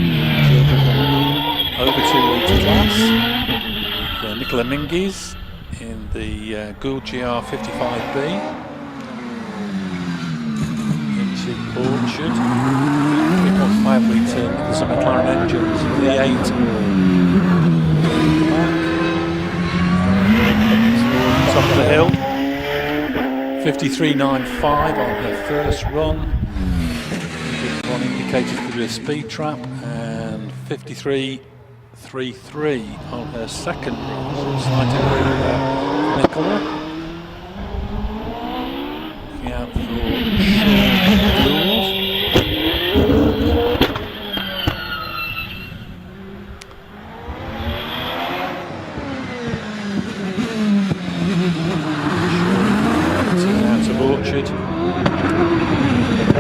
over 2 litre class with Nicola Minguez in the Gould GR 55B into Orchard. 3.5 litre Nicholas and McLaren engines V8. Top of the hill. 53.95 on her first run. One indicated to be a speed trap, and 53.33 on her second run. So slight improvement there. Nicola. Looking out for Gould. Out of Orchard.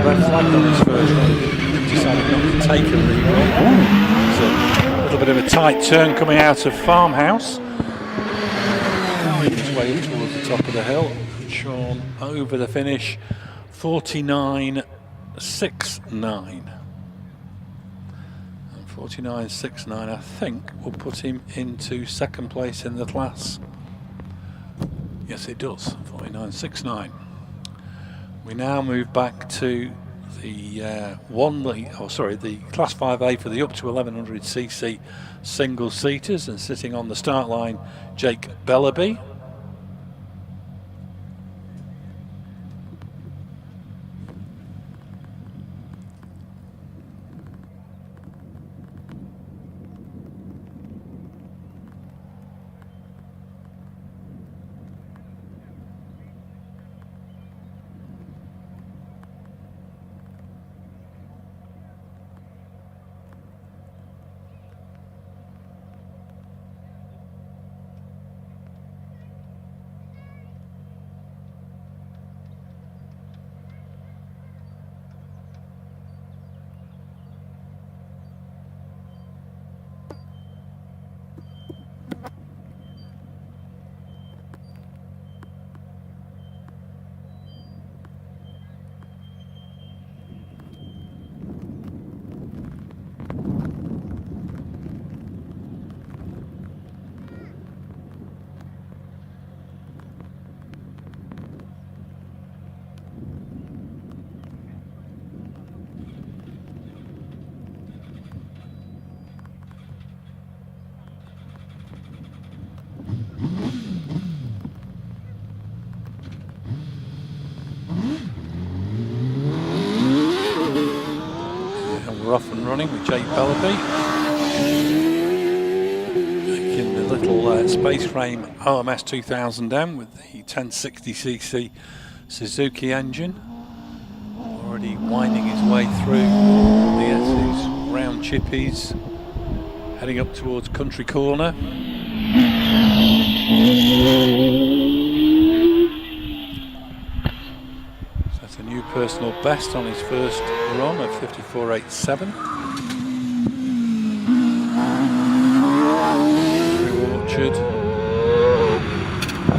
Red flag on his first run. Decided not to take a lead run. It's a little bit of a tight turn coming out of Farmhouse. Making his way up towards the top of the hill. Sean over the finish, 49.69. And 49.69, I think, will put him into second place in the class. Yes, it does. 49.69. We now move back to the the Class 5A for the up to 1100cc single seaters, and sitting on the start line, Jake Bellaby. Off and running with Jake Bellaby, making the little space frame OMS 2000M with the 1060cc Suzuki engine, already winding his way through the S's round chippies, heading up towards Country Corner. That's a new personal best on his first run of 54.87. Through Orchard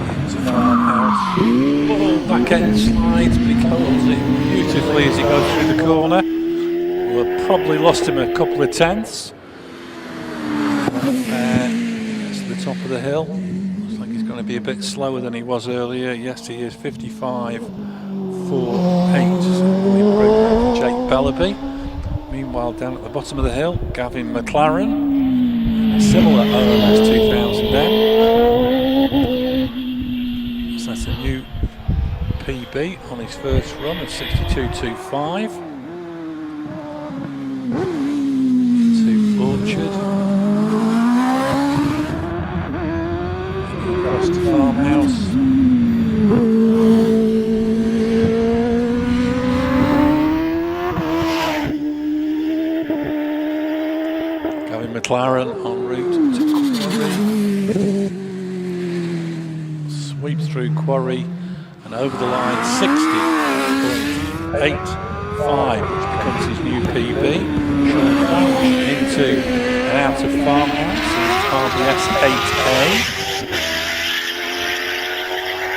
into Farmhouse. Oh, back end slides, but he holds it beautifully as he goes through the corner. We'll have probably lost him a couple of tenths. Gets to the top of the hill. Looks like he's going to be a bit slower than he was earlier. Yes, he is 55.48. So improvement for Jake Bellaby. Meanwhile, down at the bottom of the hill, Gavin McLaren, a similar OMS 2000M. So that's a new PB on his first run of 62.25. To Orchard. Across to Farmhouse. McLaren en route to Quarry. Sweeps through Quarry and over the line 60.85, which becomes his new PB. Sean Crouch into and out of Farmhouse, RBS 8A.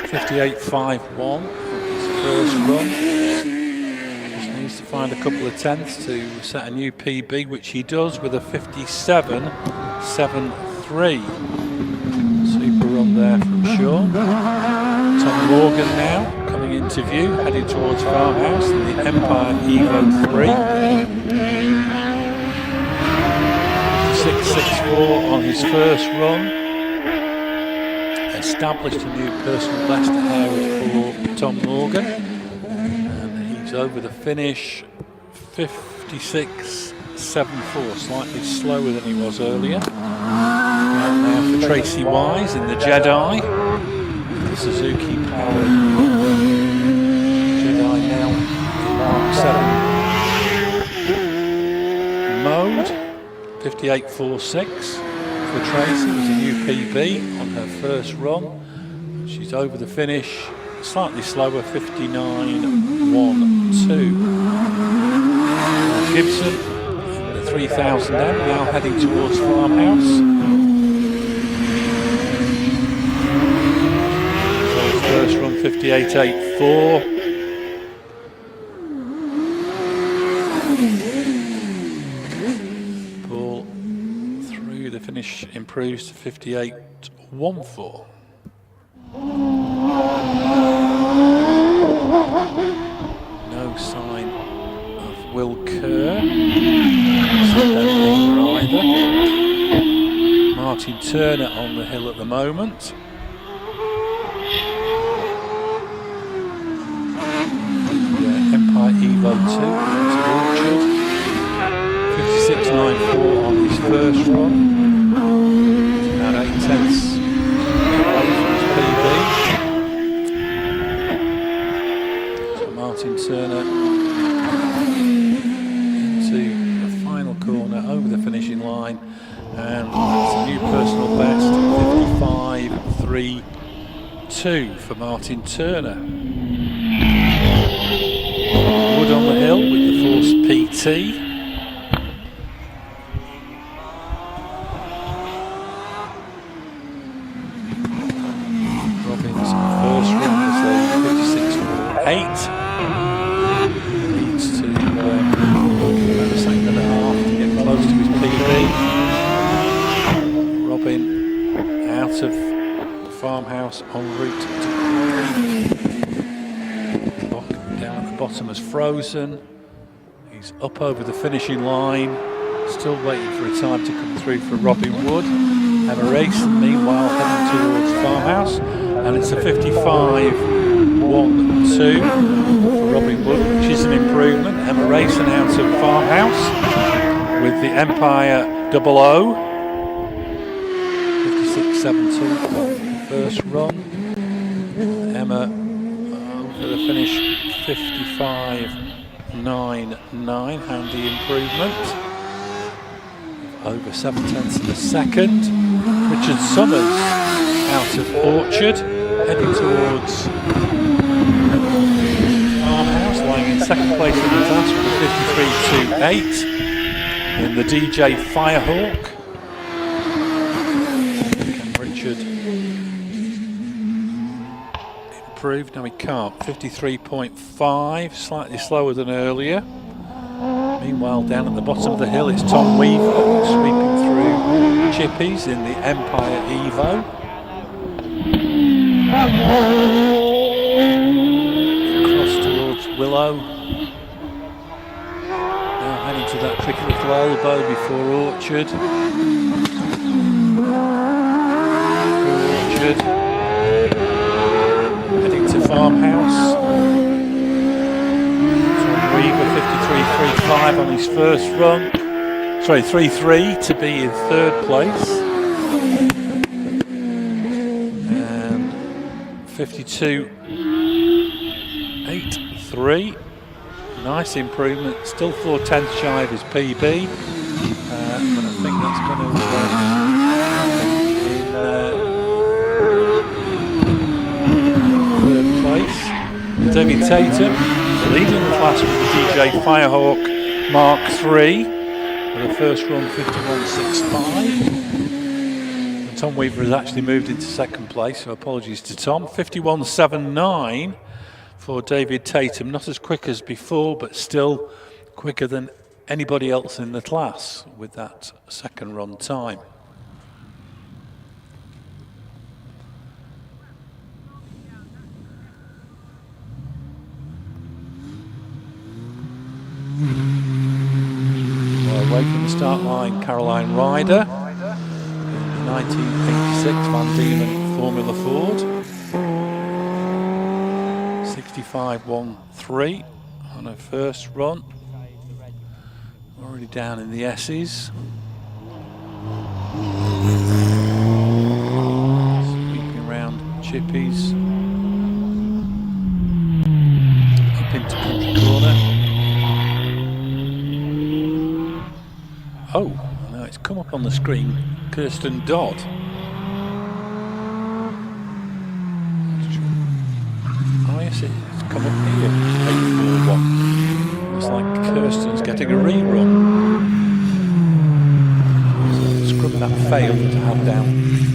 58.51 his first run. To find a couple of tenths to set a new PB, which he does with a 57.73. Super run there from Sean. Tom Morgan now coming into view, heading towards Farmhouse in the Empire Evo 3. 6.64 on his first run. Established a new personal best at Harewood for Tom Morgan. He's over the finish, 56.74, slightly slower than he was earlier. Now for Tracy Wise in the Jedi, the Suzuki powered Jedi now in Mark 7 mode. 58.46 for Tracy, was a new PB on her first run. She's over the finish. Slightly slower, 59.12. Gibson, the 3000M, now heading towards Farmhouse. So his first run, 58.84. Ball through the finish improves to 58.14. No sign of Will Kerr. Either. Martin Turner on the hill at the moment. Empire Evo 2 to Orchard. 56.94 on his first run. About 8 tenths away from his PB. Martin Turner into the final corner over the finishing line, and that's a new personal best, 55.32 for Martin Turner. Wood on the hill with the Force PT. Robin's first run was a 56.48. Needs to about a second and a half to get close to his PB. Robin out of the Farmhouse en route to Quarry. Down at the bottom has frozen. He's up over the finishing line. Still waiting for a time to come through for Robin Wood. Emma Rayson meanwhile heading towards Farmhouse, and it's a 55.12 for Robin Wood, which is an improvement. Emma Rayson out of Farmhouse with the Empire 00. 56.72 for the first run. Emma over the finish, 55.99, handy improvement. Over 7 tenths in the second. Richard Summers out of Orchard, heading towards Farmhouse, lying in second place in the class with a 53.28 in the DJ Firehawk. Can Richard improve? No, he can't. 53.5, slightly slower than earlier. Meanwhile, down at the bottom of the hill, it's Tom Weaver sweeping through chippies in the Empire Evo. Across towards Willow. Now heading to that tricky little elbow before Orchard. Heading to Farmhouse. Tom Weaver 53.35 on his first run. Sorry, 3.3 to be in third place. And 52.83. Nice improvement. Still 4/10 shy of his PB. But I think that's going to third place. David Tatum leading the class with the DJ Firehawk Mark III with a first run 51.65. And Tom Weaver has actually moved into second place, so apologies to Tom. 51.79 for David Tatum, not as quick as before, but still quicker than anybody else in the class with that second run time. Well, away from the start line, Caroline Ryder in the 1986 Van Diemen Formula Ford. 65.13 on her first run. Already down in the S's. Sweeping around chippies. Up into country corner. Oh, no, it's come up on the screen. Kirsten Dodd. Oh yes, it's come up here. 8.41. It's like Kirsten's getting a rerun. So scrub that failed to have down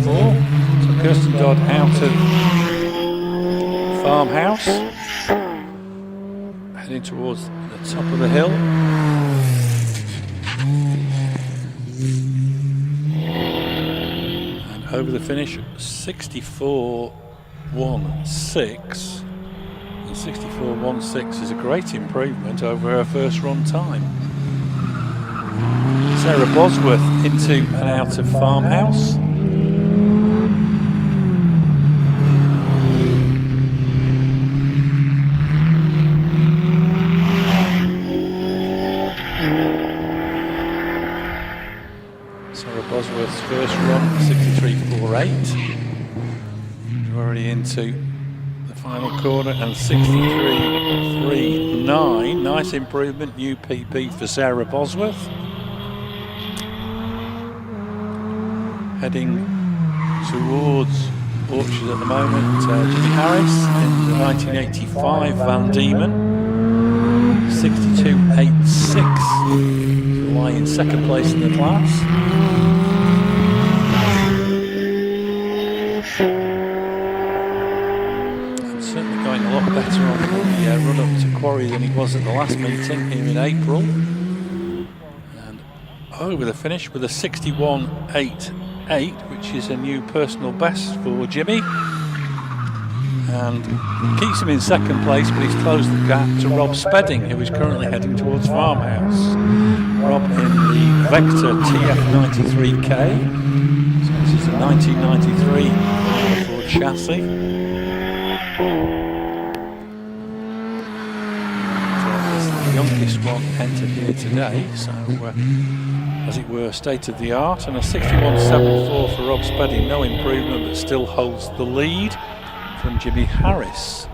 4. So Kirsten Dodd out of Farmhouse. Heading towards the top of the hill. And over the finish, 64.16. 64.16 is a great improvement over her first run time. Sarah Bosworth into and out of Farmhouse. Sarah Bosworth's first run, 63.48. We're already into final corner and 63.39. Nice improvement, new PB for Sarah Bosworth. Heading towards Orchard at the moment, Jimmy Harris in the 1985 Van Diemen. 62.86 to lie in second place in the class. Going a lot better on the run up to Quarry than he was at the last meeting here in April. And over the finish with a 61.88, which is a new personal best for Jimmy. And keeps him in second place, but he's closed the gap to Rob Spedding, who is currently heading towards Farmhouse. Rob in the Vector TF93K. So this is a 1993 Ford chassis. Youngest one entered here today, so as it were, state of the art. And a 61.74 for Rob Spedding, no improvement, but still holds the lead from Jimmy Harris.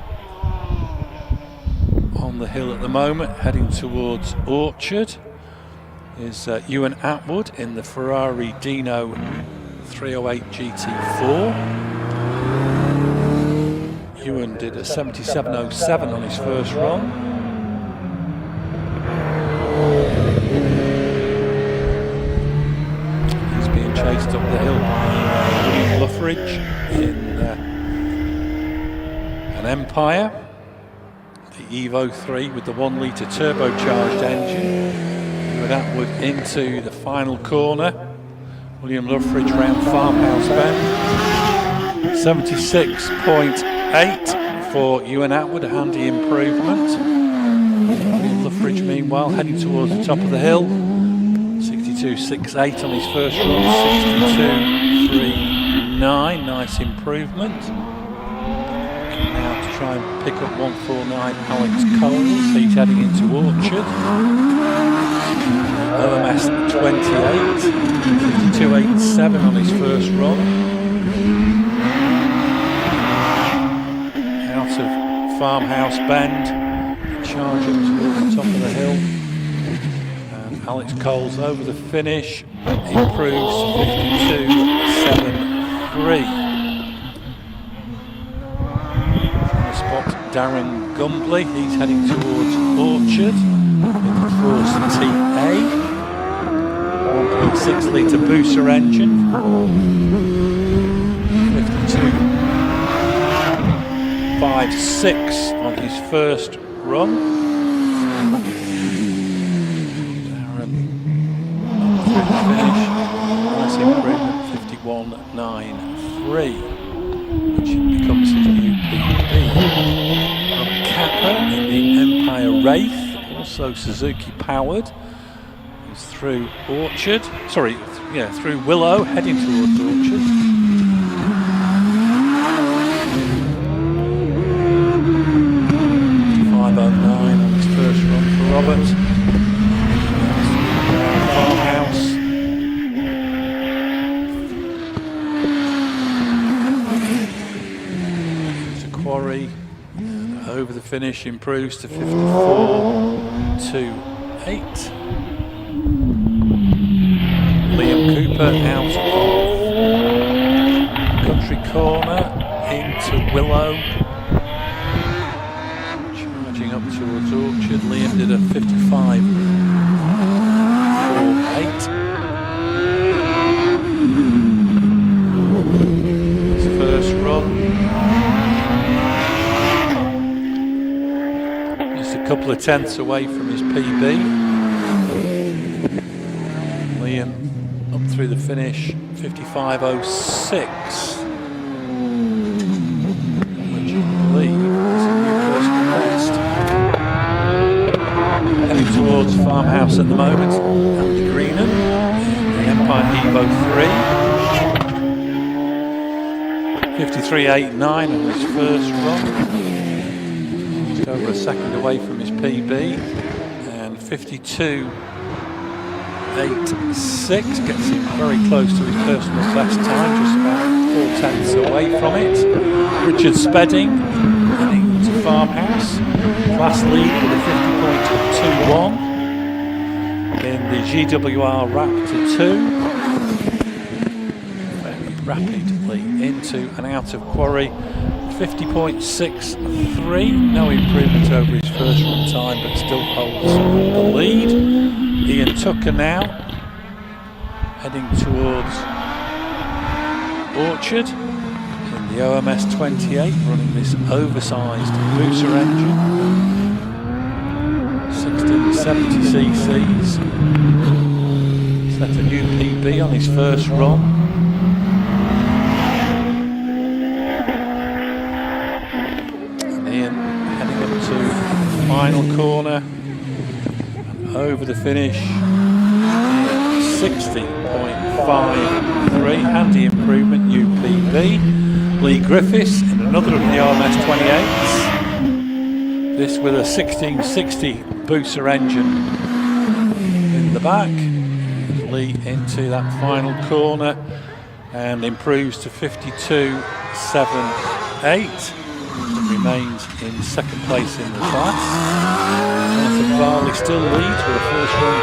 On the hill at the moment, heading towards Orchard, is Ewan Atwood in the Ferrari Dino 308 GT4. Ewan did a 77.07 on his first run. Chased up the hill by William Luffridge in an Empire, the Evo 3 with the 1 litre turbocharged engine. With Harewood into the final corner. William Luffridge round Farmhouse Bend. 76.8 for Ewan Harewood, a handy improvement. William Luffridge meanwhile heading towards the top of the hill. 62.68 on his first run, 62.39, nice improvement. Now to try and pick up 149 Alex Coles, he's heading into Orchard. OMS 28, 52.87 on his first run. Out of Farmhouse Bend, charge up towards the top of the hill. And Alex Coles over the finish, improves 52.73. Darren Gumbley, he's heading towards Orchard in the Force TA, 1.6 litre booster engine, 52.56 on his first run. Darren through the finish, nice improvement, 51.93. which becomes his new PB. Kappa in the Empire Wraith, also Suzuki powered, is through Orchard, through Willow, heading towards Orchard. .509 on his first run for Robert. Farmhouse. Quarry over the finish, improves to 54.28. Liam Cooper out of Country Corner into Willow, charging up towards Orchard. Liam did a 55.48. His first run. Couple of tenths away from his PB. Liam up through the finish, 55.06, which I believe is a new personal best. Heading towards Farmhouse at the moment, Andy Greenham, the Empire Evo 3, 53.89 on his first run. Over a second away from his PB, and 52.86 gets him very close to his personal best time, just about 4 tenths away from it. Richard Spedding heading to Farmhouse, class lead with a 50.21 in the GWR Raptor 2. Very rapidly into and out of quarry. 50.63, no improvement over his first run time, but still holds the lead. Ian Tucker now heading towards Orchard in the OMS 28, running this oversized booster engine, 1670 cc's. Set a new PB on his first run. Final corner, over the finish, 60.53, handy improvement, new PB. Lee Griffiths in another of the RMS 28s, this with a 1660 booster engine in the back. Lee into that final corner and improves to 52.78. Remains in second place in the class. Jonathan Varley still leads with a first run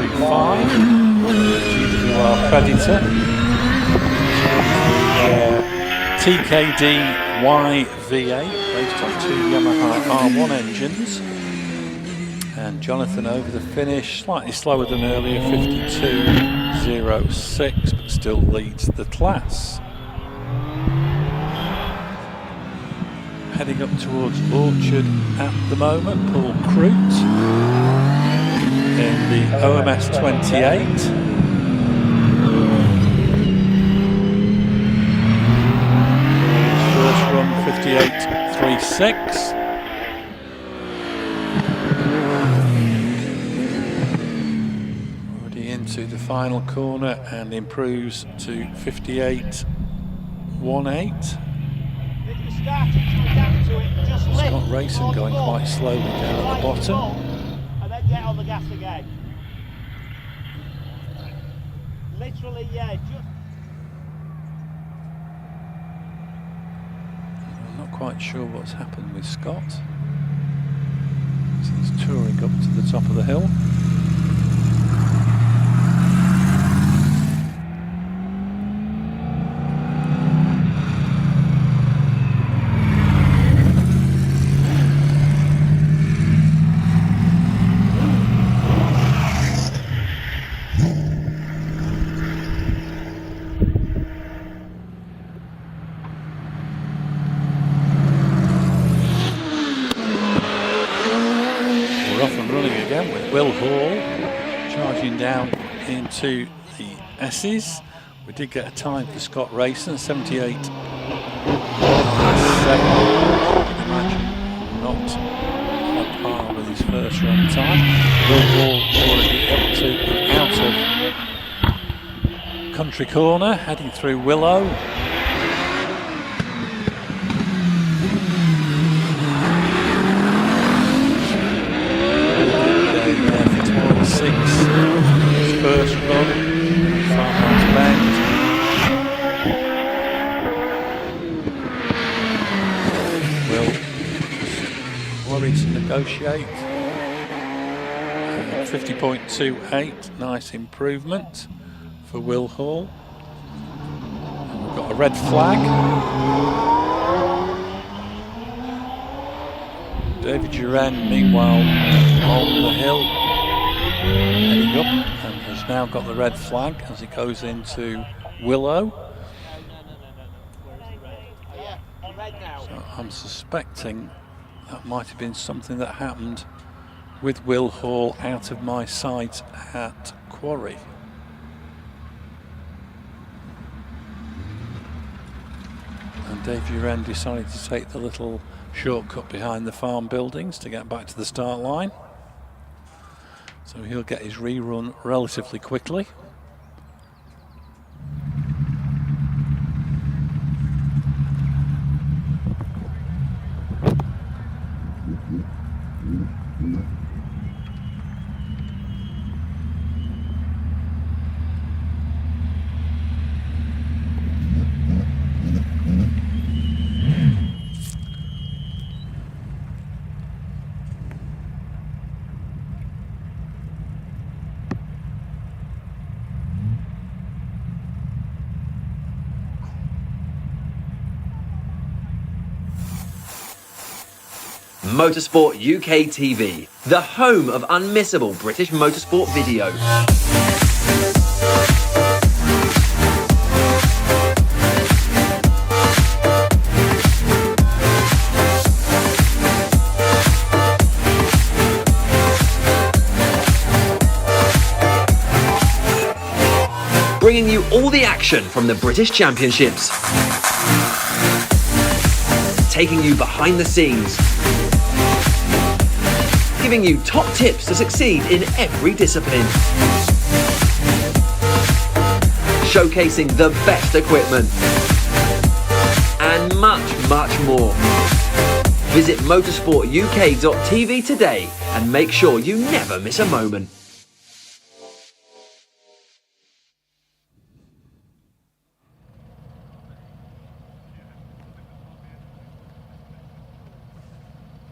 51.25. GWR Predator. TKD YV8 based on 2 Yamaha R1 engines. And Jonathan over the finish, slightly slower than earlier, 52.06, but still leads the class. heading up towards Orchard at the moment. Paul Crute in the OMS 28. First run 58.36. Already into the final corner and improves to 58.18. Scott Rayson going quite slowly down at the bottom. And then get on the gas again. Literally, yeah. I'm not quite sure what's happened with Scott. He's touring up to the top of the hill. Will Hall charging down into the S's. We did get a time for Scott Rayson, 78.7. Imagine not on par with his first run time. Will Hall already up to and out of Country Corner, heading through Willow. First run, Farmhouse Bend. Will worry to negotiate. 50.28, nice improvement for Will Hall. And we've got a red flag. David Duran, meanwhile, on the hill. Heading up and has now got the red flag as he goes into Willow. So I'm suspecting that might have been something that happened with Will Hall out of my sight at Quarry. And Dave Duran decided to take the little shortcut behind the farm buildings to get back to the start line. So he'll get his rerun relatively quickly. Motorsport UK TV, the home of unmissable British motorsport video. Bringing you all the action from the British Championships. Taking you behind the scenes. Giving you top tips to succeed in every discipline. Showcasing the best equipment. And much, much more. Visit motorsportuk.tv today and make sure you never miss a moment.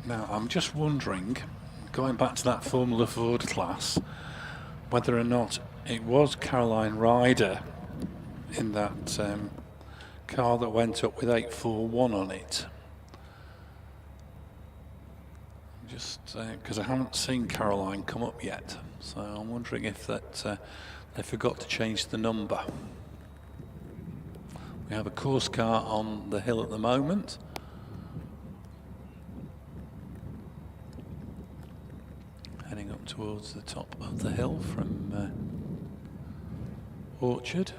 Now, I'm just wondering, going back to that Formula Ford class, whether or not it was Caroline Ryder in that car that went up with 841 on it. Just because I haven't seen Caroline come up yet, so I'm wondering if that they forgot to change the number. We have a course car on the hill at the moment. up towards the top of the hill from Orchard.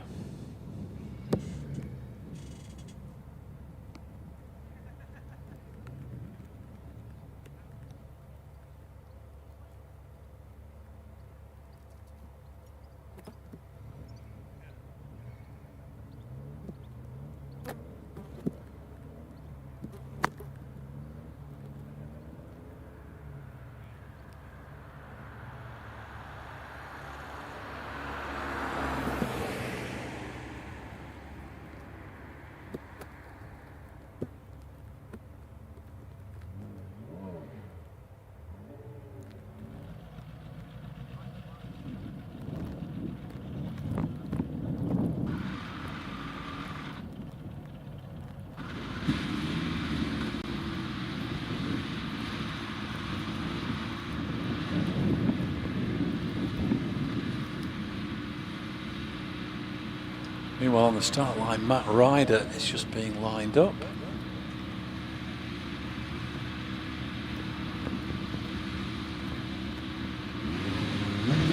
Meanwhile, on the start line, Matt Ryder is just being lined up.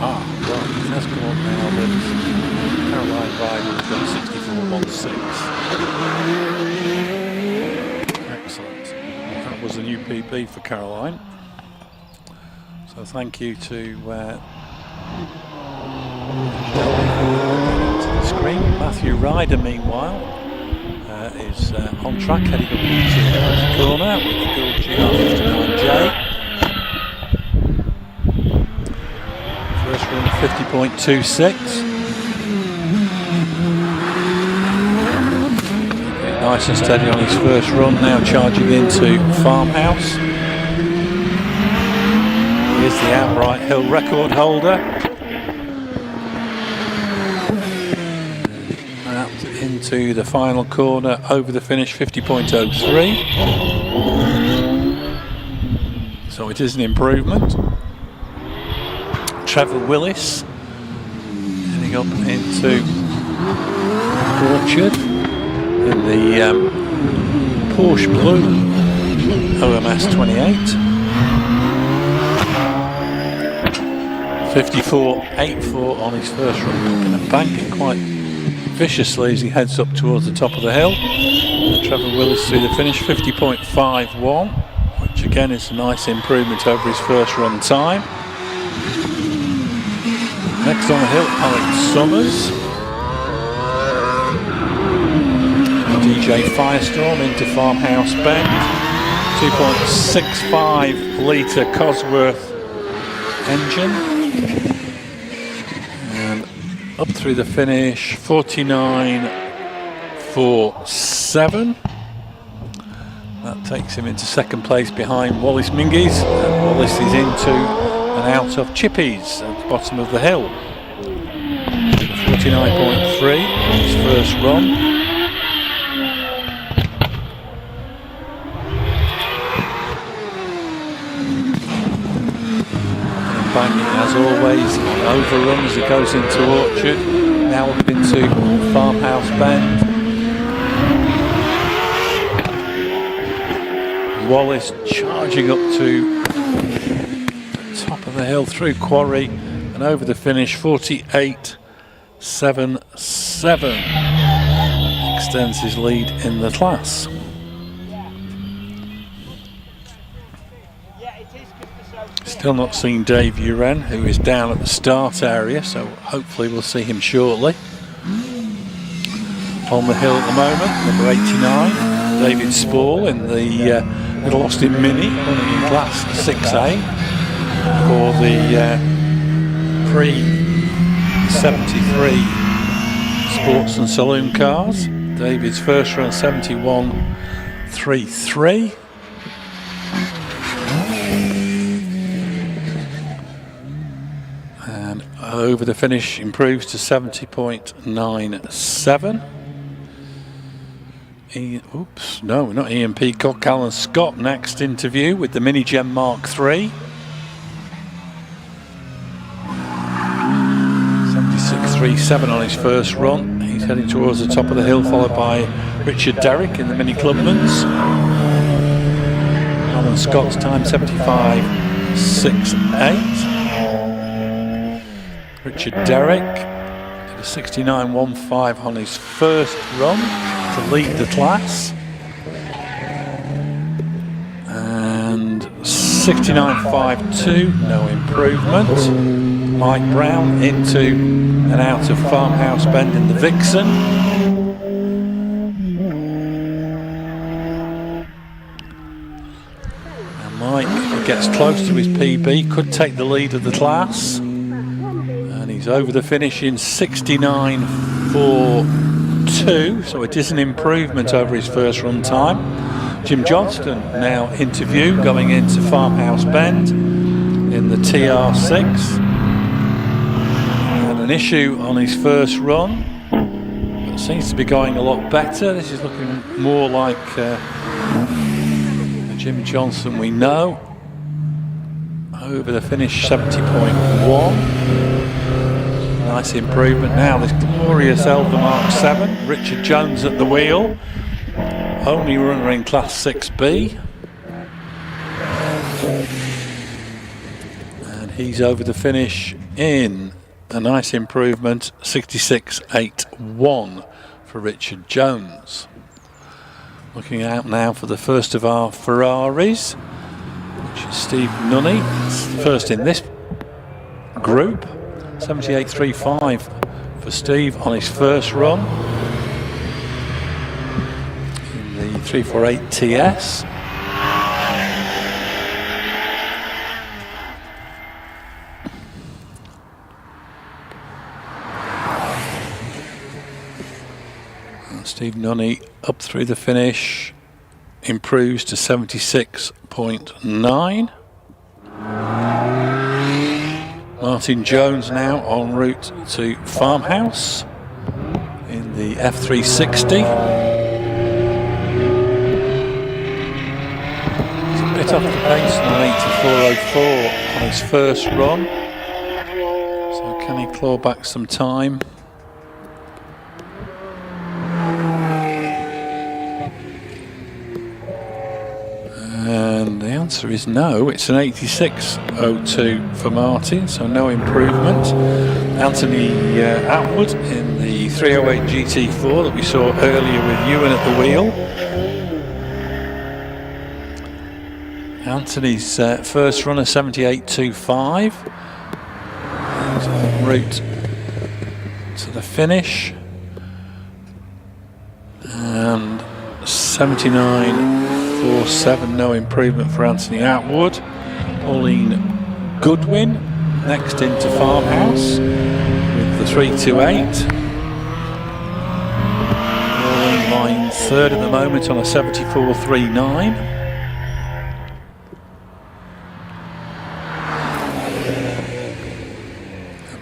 Right, it has come up now that Caroline Ryder has got 64.16. Excellent. Well, that was a new PB for Caroline. So thank you to screen. Matthew Ryder, meanwhile, is on track, heading up into the corner with the gold GR59J. First run 50.26. Nice and steady on his first run, now charging into Farmhouse. Here's the outright hill record holder. Into the final corner, over the finish, 50.03. So it is an improvement. Trevor Willis heading up into Orchard in the Porsche Blue OMS 28. 54.84 on his first run, and banking quite viciously as he heads up towards the top of the hill. Trevor Willis through the finish, 50.51, which again is a nice improvement over his first run time. Next on the hill, Alex Summers. DJ Firestorm into Farmhouse Bend. 2.65 litre Cosworth engine. Up through the finish, 49.47. That takes him into second place behind Wallace Mingies, and Wallace is into and out of Chippies at the bottom of the hill. 49.3 on his first run. Banging as always, overrun as it goes into Orchard, now up into Farmhouse Bend. Wallace charging up to the top of the hill through Quarry and over the finish, 48.77. Extends his lead in the class. Still not seen Dave Uren, who is down at the start area, so hopefully we'll see him shortly. On the hill at the moment, number 89, David Spall in the Little Austin Mini, running in class 6A for the pre-73 sports and saloon cars. David's first run 71.33. Over the finish improves to 70.97. Not Ian Peacock, Alan Scott next interview with the Mini Gem Mark III. 76.37 on his first run. He's heading towards the top of the hill, followed by Richard Derrick in the Mini Clubmans. Alan Scott's time 75.68. Richard Derrick did a 69.15 on his first run to lead the class. And 69.52, no improvement. Mike Brown into and out of Farmhouse Bend in the Vixen. And Mike, if he gets close to his PB, could take the lead of the class. And he's over the finish in 69.42, so it is an improvement over his first run time. Jim Johnston now interview going into Farmhouse Bend in the TR6. Had an issue on his first run, but seems to be going a lot better. This is looking more like the Jim Johnston we know. Over the finish, 70.1. Nice improvement now. This glorious Elva Mark 7. Richard Jones at the wheel. Only runner in Class 6B. And he's over the finish in a nice improvement, 66.81 for Richard Jones. Looking out now for the first of our Ferraris, which is Steve Nunney. It's the first in this group. 78.35 for Steve on his first run. 348 TS. And Steve Nunney up through the finish, improves to 76.9. Martin Jones now en route to Farmhouse in the F360. Bit off the pace on 84.04 on his first run, so can he claw back some time? And the answer is no. It's an 86.02 for Martin, so no improvement. Anthony Atwood in the 308 GT4 that we saw earlier with Ewan at the wheel. Anthony's first runner, 78.25. He's en route to the finish. And 79.47, no improvement for Anthony Atwood. Pauline Goodwin next into Farmhouse with the 328. Pauline lying third at the moment on a 74.39.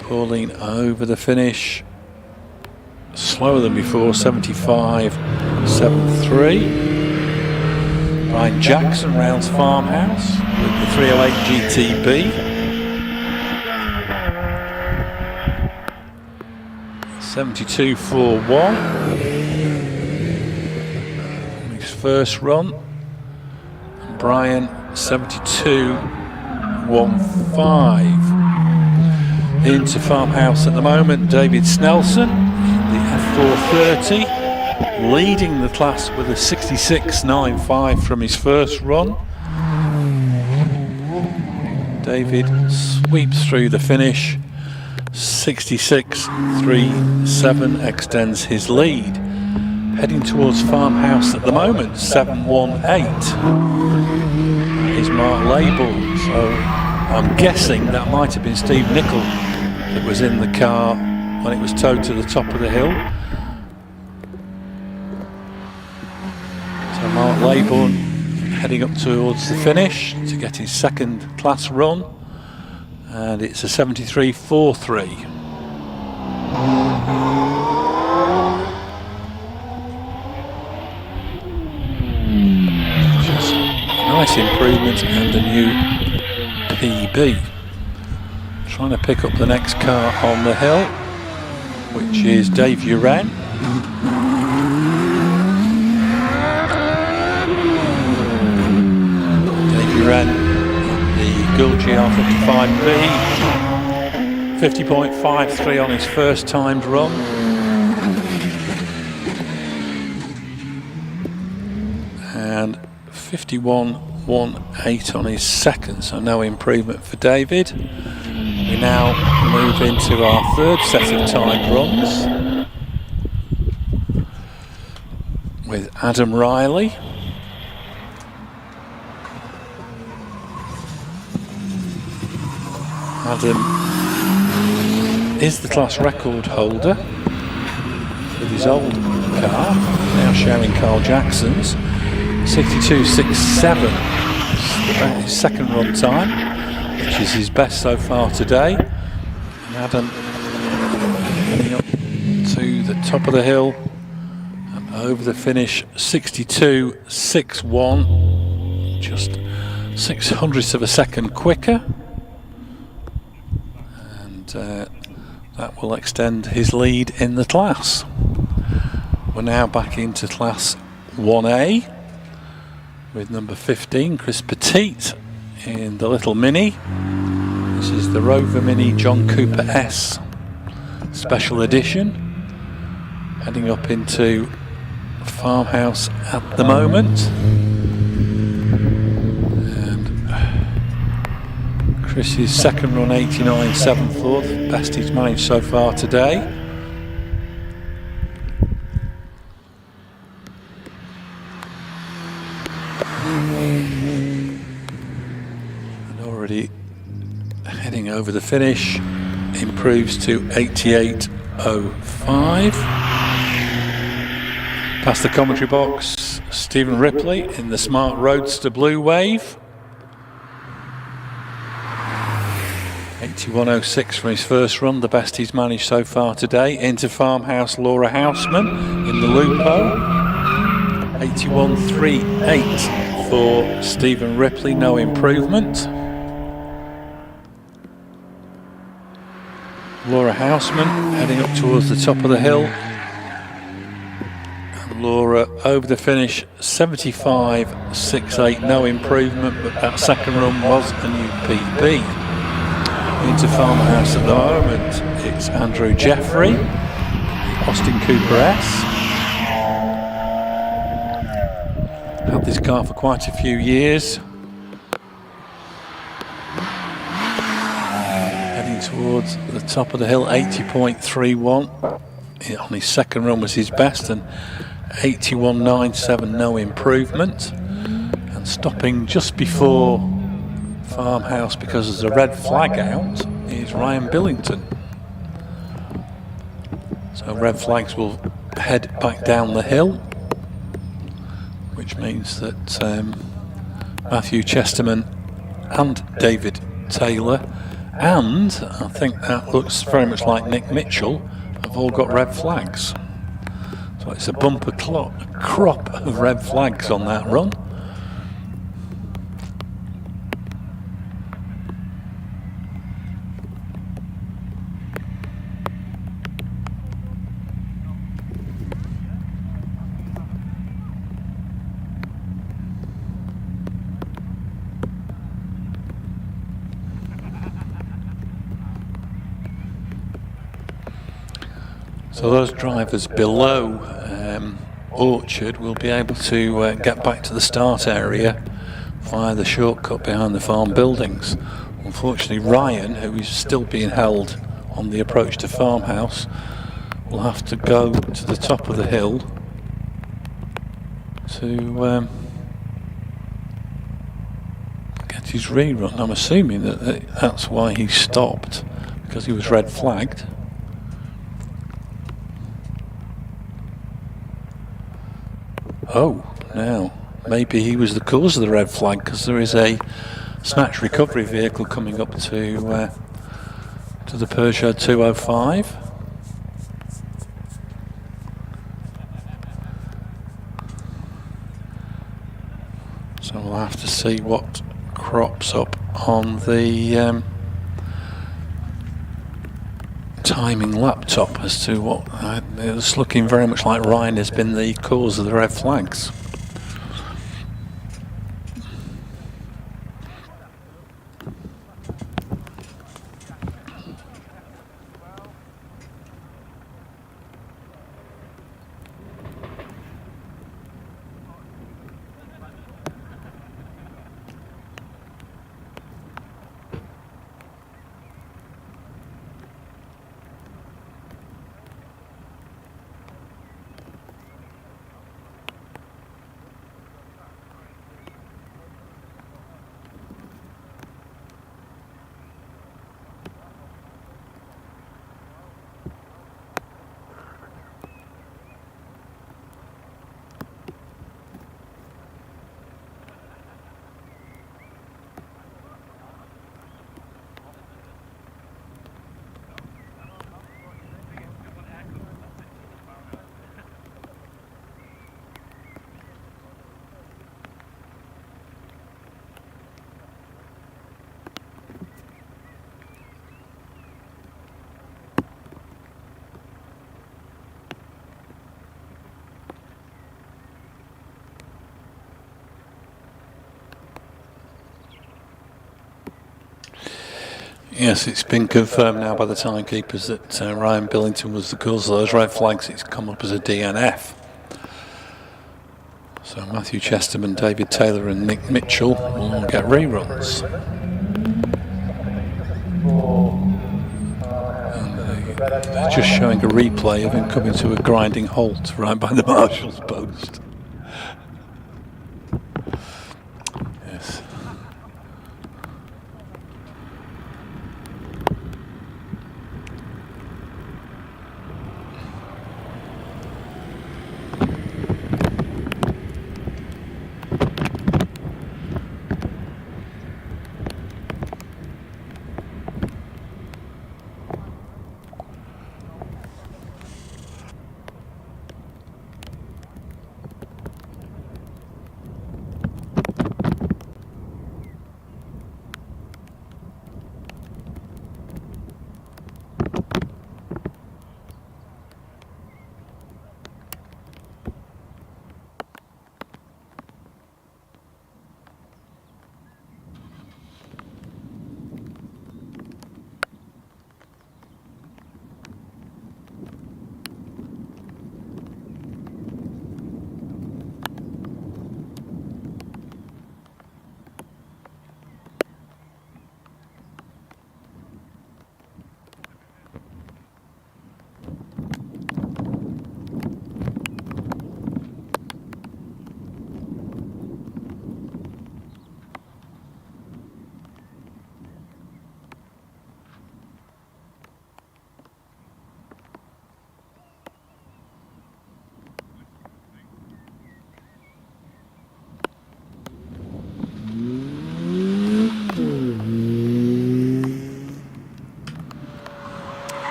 Pauline over the finish, slower than before, 75.73. Brian Jackson rounds Farmhouse with the 308 GTB. 72.41. His first run. And Brian 72.15. Into Farmhouse at the moment, David Snelson, the F430, leading the class with a 66.95 from his first run. David sweeps through the finish, 66.37 extends his lead. Heading towards Farmhouse at the moment, 7.18 is Mark Label, so I'm guessing that might have been Steve Nicol that was in the car when it was towed to the top of the hill. So Mark Laybourne heading up towards the finish to get his second class run, and it's a 73.43. Just a nice improvement and a new PB. Trying to pick up the next car on the hill, which is Dave Uran. Dave Uran, the Gould GR55B, 50.53 on his first timed run. And 51.18 on his second, so no improvement for David. We now move into our third set of timed runs with Adam Riley. Adam is the class record holder with his old car, now sharing Carl Jackson's. 62.67 his second run time, which is his best so far today. And Adam heading up to the top of the hill and over the finish, 62.61, just 0.06 of a second quicker, and that will extend his lead in the class. We're now back into class 1A with number 15, Chris Petit, in the little Mini. This is the Rover Mini John Cooper S Special Edition, heading up into Farmhouse at the moment. And Chris's second run, 89.74, best he's managed so far today. And already heading over the finish, improves to 88.05. Past the commentary box, Stephen Ripley in the Smart Roadster Blue Wave. 81.06 from his first run, the best he's managed so far today. Into Farmhouse, Laura Houseman in the Lupo. 81.38 for Stephen Ripley, no improvement. Laura Houseman heading up towards the top of the hill. And Laura over the finish, 75.68, no improvement, but that second run was a new PB. Into Farmhouse at the moment, it's Andrew Jeffrey, Austin Cooper S. Had this car for quite a few years. Heading towards the top of the hill, 80.31. On his second run was his best, and 81.97, no improvement. And stopping just before Farmhouse because there's a red flag out is Ryan Billington. So red flags will head back down the hill, which means that Matthew Chesterman and David Taylor, and I think that looks very much like Nick Mitchell, have all got red flags. So it's a bumper crop of red flags on that run. So those drivers below Orchard will be able to get back to the start area via the shortcut behind the farm buildings. Unfortunately, Ryan, who is still being held on the approach to Farmhouse, will have to go to the top of the hill to get his rerun. I'm assuming that that's why he stopped, because he was red flagged. Oh, now maybe he was the cause of the red flag, because there is a snatch recovery vehicle coming up to the Peugeot 205. So we'll have to see what crops up on the timing laptop as to what it's looking very much like Ryan has been the cause of the red flags. Yes, it's been confirmed now by the timekeepers that Ryan Billington was the cause of those red flags. It's come up as a DNF. So Matthew Chesterman, David Taylor and Nick Mitchell will get reruns. And they're just showing a replay of him coming to a grinding halt right by the marshal's post. Yes.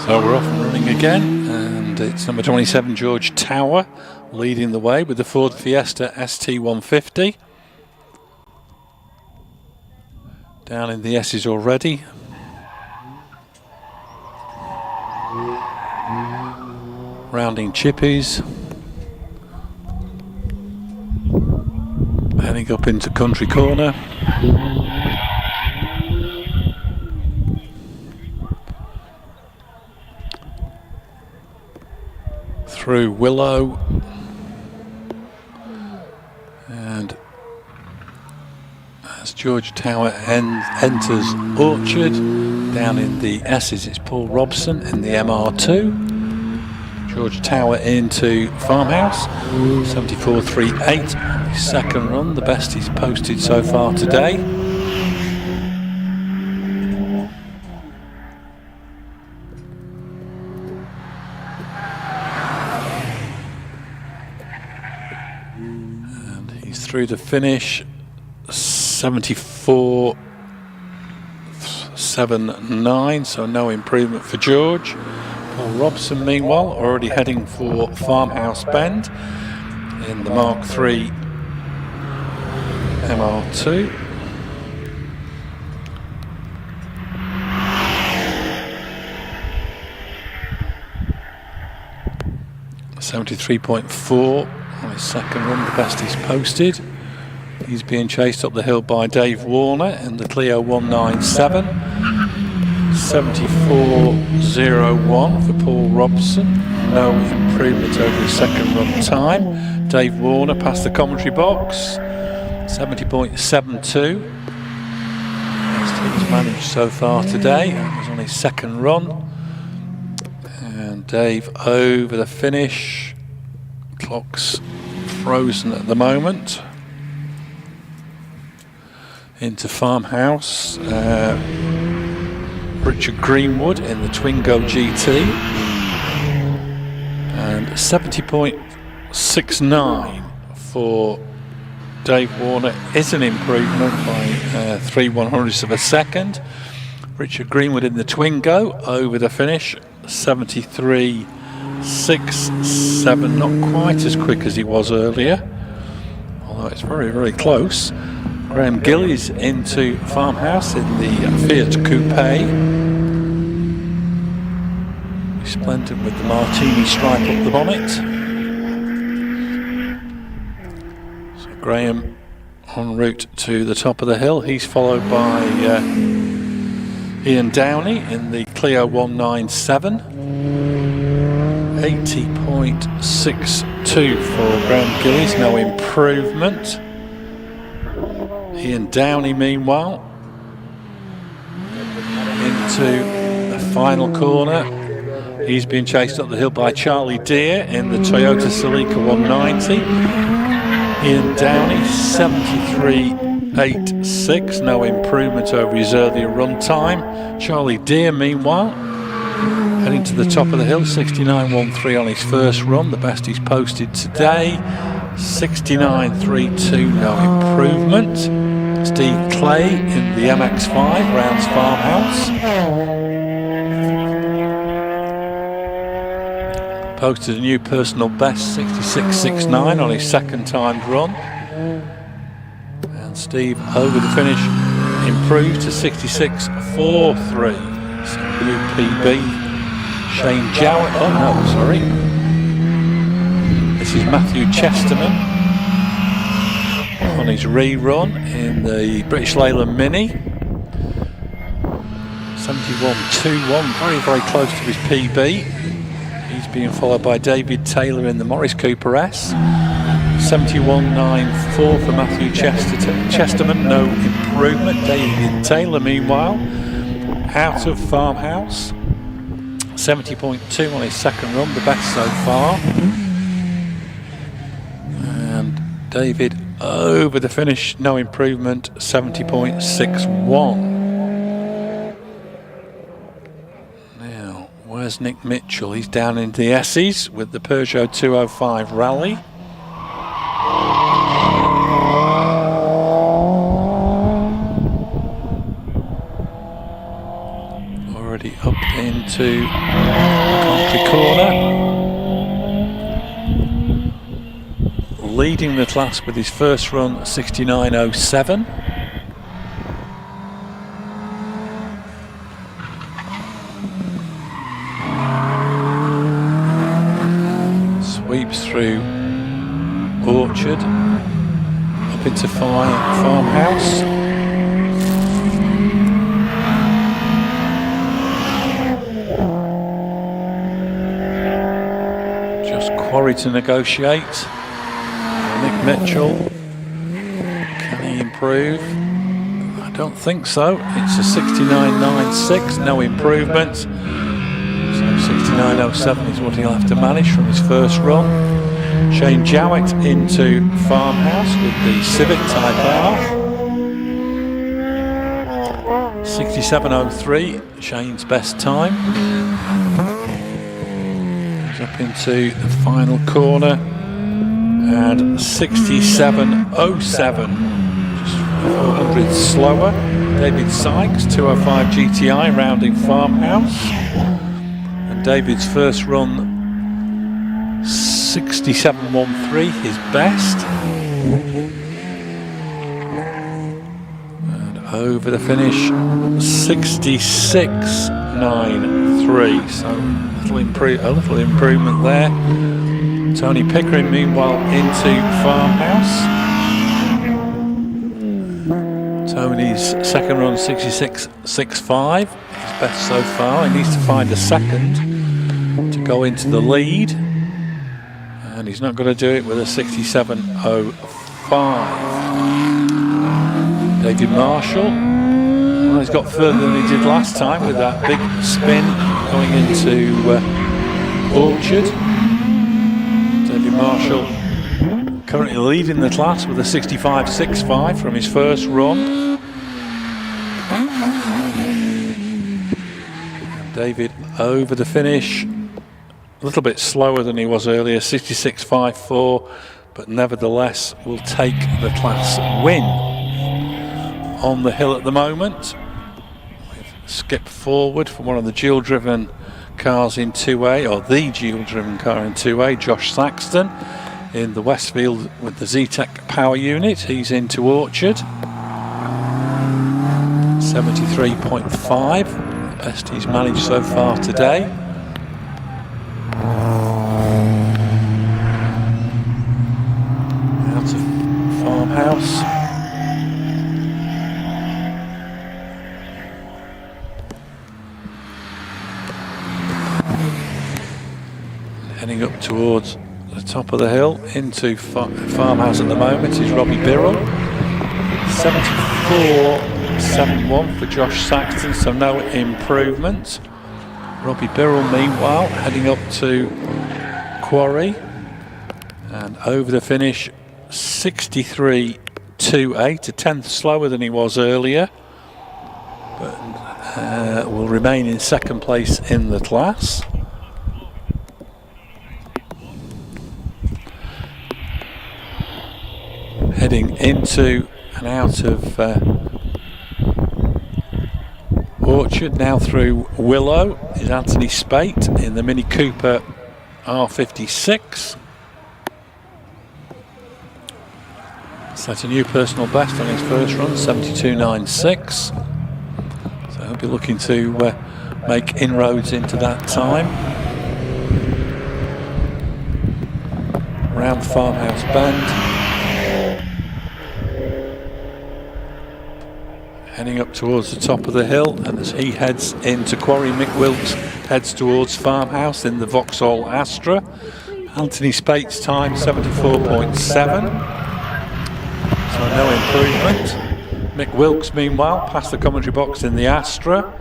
So we're off and running again, and it's number 27 George Tower leading the way with the Ford Fiesta ST150. Down in the S's already. Rounding chippies. Heading up into Country Corner. Through Willow, and as George Tower enters Orchard, down in the S's it's Paul Robson in the MR2. George Tower into Farmhouse, 74.38 on his second run, the best he's posted so far today. Through the finish, 74.79, so no improvement for George. Paul Robson, meanwhile, already heading for Farmhouse Bend in the Mark III MR2. .73.4 on his second run, the best he's posted. He's being chased up the hill by Dave Warner in the Clio 197. 74.01 for Paul Robson. No improvement over his second run time. Dave Warner past the commentary box. 70.72. Best he's managed so far today. That was on his second run. And Dave over the finish. Clock's frozen at the moment. Into Farmhouse. Richard Greenwood in the Twingo GT. And 70.69 for Dave Warner is an improvement by 3/100ths of a second. Richard Greenwood in the Twingo over the finish. 73.67, not quite as quick as he was earlier, although it's very, very close. Graham Gillies into Farmhouse in the Fiat Coupe. Resplendent with the martini stripe up the bonnet. So Graham en route to the top of the hill. He's followed by Ian Downey in the Clio 197. 80.62 for Graham Gillies, no improvement. Ian Downey, meanwhile, into the final corner. He's been chased up the hill by Charlie Deere in the Toyota Celica 190. Ian Downey, 73.86, no improvement over his earlier run time. Charlie Deere, meanwhile, heading to the top of the hill, 69.13 on his first run, the best he's posted today. 69.32, no improvement. Steve Clay in the MX-5, Rounds Farmhouse. Posted a new personal best, 66.69 on his second timed run. And Steve, over the finish, improved to 66.43. So new PB. Shane Jowett, oh no, sorry. This is Matthew Chesterman on his rerun in the British Leyland Mini. 71.21, very, very close to his PB. He's being followed by David Taylor in the Morris Cooper S. 71.94 for Matthew Chesterman, no improvement. David Taylor, meanwhile, out of Farmhouse. 70.2 on his second run, the best so far. And David over the finish, no improvement, 70.61. Now, where's Nick Mitchell? He's down into the S's with the Peugeot 205 Rally. Already up into the corner. Leading the class with his first run, 69.07. Sweeps through Orchard, up into Farmhouse. Just Quarry to negotiate. Nick Mitchell, can he improve? I don't think so. It's a 69.96, no improvement. So 69.07 is what he'll have to manage from his first run. Shane Jowett into Farmhouse with the Civic Type R. 67.03, Shane's best time. He's up into the final corner. And 67.07, just 400 slower. David Sykes, 205 GTI, rounding Farmhouse. And David's first run, 67.13, his best. And over the finish, 66.93. So a little improvement there. Tony Pickering, meanwhile, into Farmhouse. Tony's second run, 66.65, his best so far. He needs to find a second to go into the lead, and he's not going to do it with a 67.05. David Marshall, well, he's got further than he did last time with that big spin going into Orchard. Marshall currently leading the class with a 65.65 from his first run. David over the finish, a little bit slower than he was earlier, 66.54, but nevertheless will take the class win. On the hill at the moment, we've skipped forward from one of the dual-driven cars in 2A, or the dual-driven car in 2A, Josh Saxton in the Westfield with the Z-Tech power unit. He's into Orchard. 73.5, best he's managed so far today. Out of Farmhouse. Heading up towards the top of the hill into Farmhouse at the moment is Robbie Birrell. 74.71 for Josh Saxton, so no improvement. Robbie Birrell meanwhile heading up to Quarry, and over the finish 63.28, a tenth slower than he was earlier, but will remain in second place in the class. Heading into and out of Orchard, now through Willow, is Anthony Spate in the Mini Cooper R56. Set a new personal best on his first run, 72.96. So he'll be looking to make inroads into that time. Round Farmhouse Bend. Heading up towards the top of the hill, and as he heads into Quarry, Mick Wilkes heads towards Farmhouse in the Vauxhall Astra. Anthony Spate's time 74.7, so no improvement. Mick Wilkes meanwhile past the commentary box in the Astra.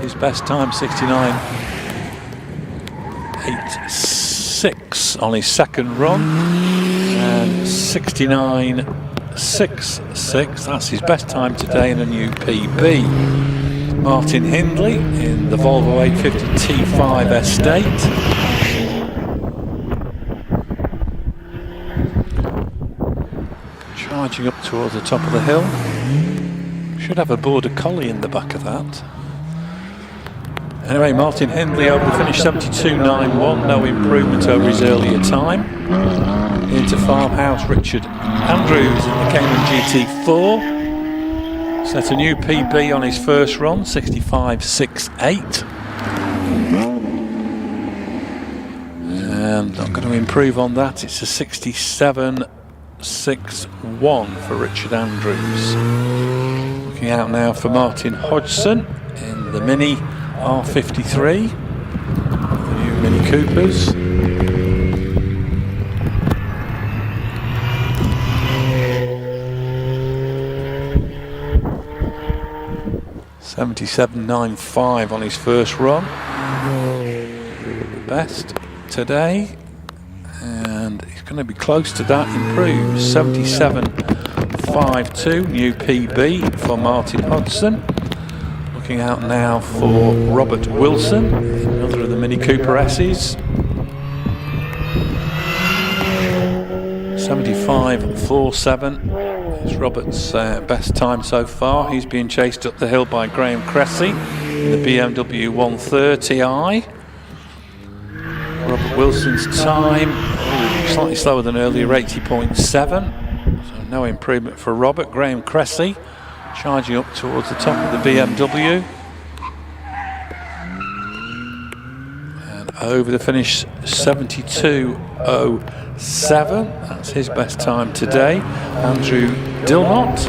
His best time 69.86 on his second run, and 69.66, that's his best time today in a new PB. Martin Hindley in the Volvo 850 T5 Estate. Charging up towards the top of the hill. Should have a border collie in the back of that. Anyway, Martin Hindley over the finish 72.91, no improvement over his earlier time. Into Farmhouse, Richard Andrews in the Cayman GT4. Set a new PB on his first run, 65.68. And not going to improve on that, it's a 67.61 for Richard Andrews. Looking out now for Martin Hodgson in the Mini R53, the new Mini Coopers. 77.95 on his first run. Best today, and he's going to be close to that. Improves 77.52, new PB for Martin Hodgson. Looking out now for Robert Wilson, another of the Mini Cooper S's. 75.47 is Robert's best time so far. He's being chased up the hill by Graham Cressy in the BMW 130i. Robert Wilson's time, slightly slower than earlier, 80.7. So no improvement for Robert. Graham Cressy charging up towards the top of the BMW. And over the finish, 72.07. That's his best time today. Andrew Dilnott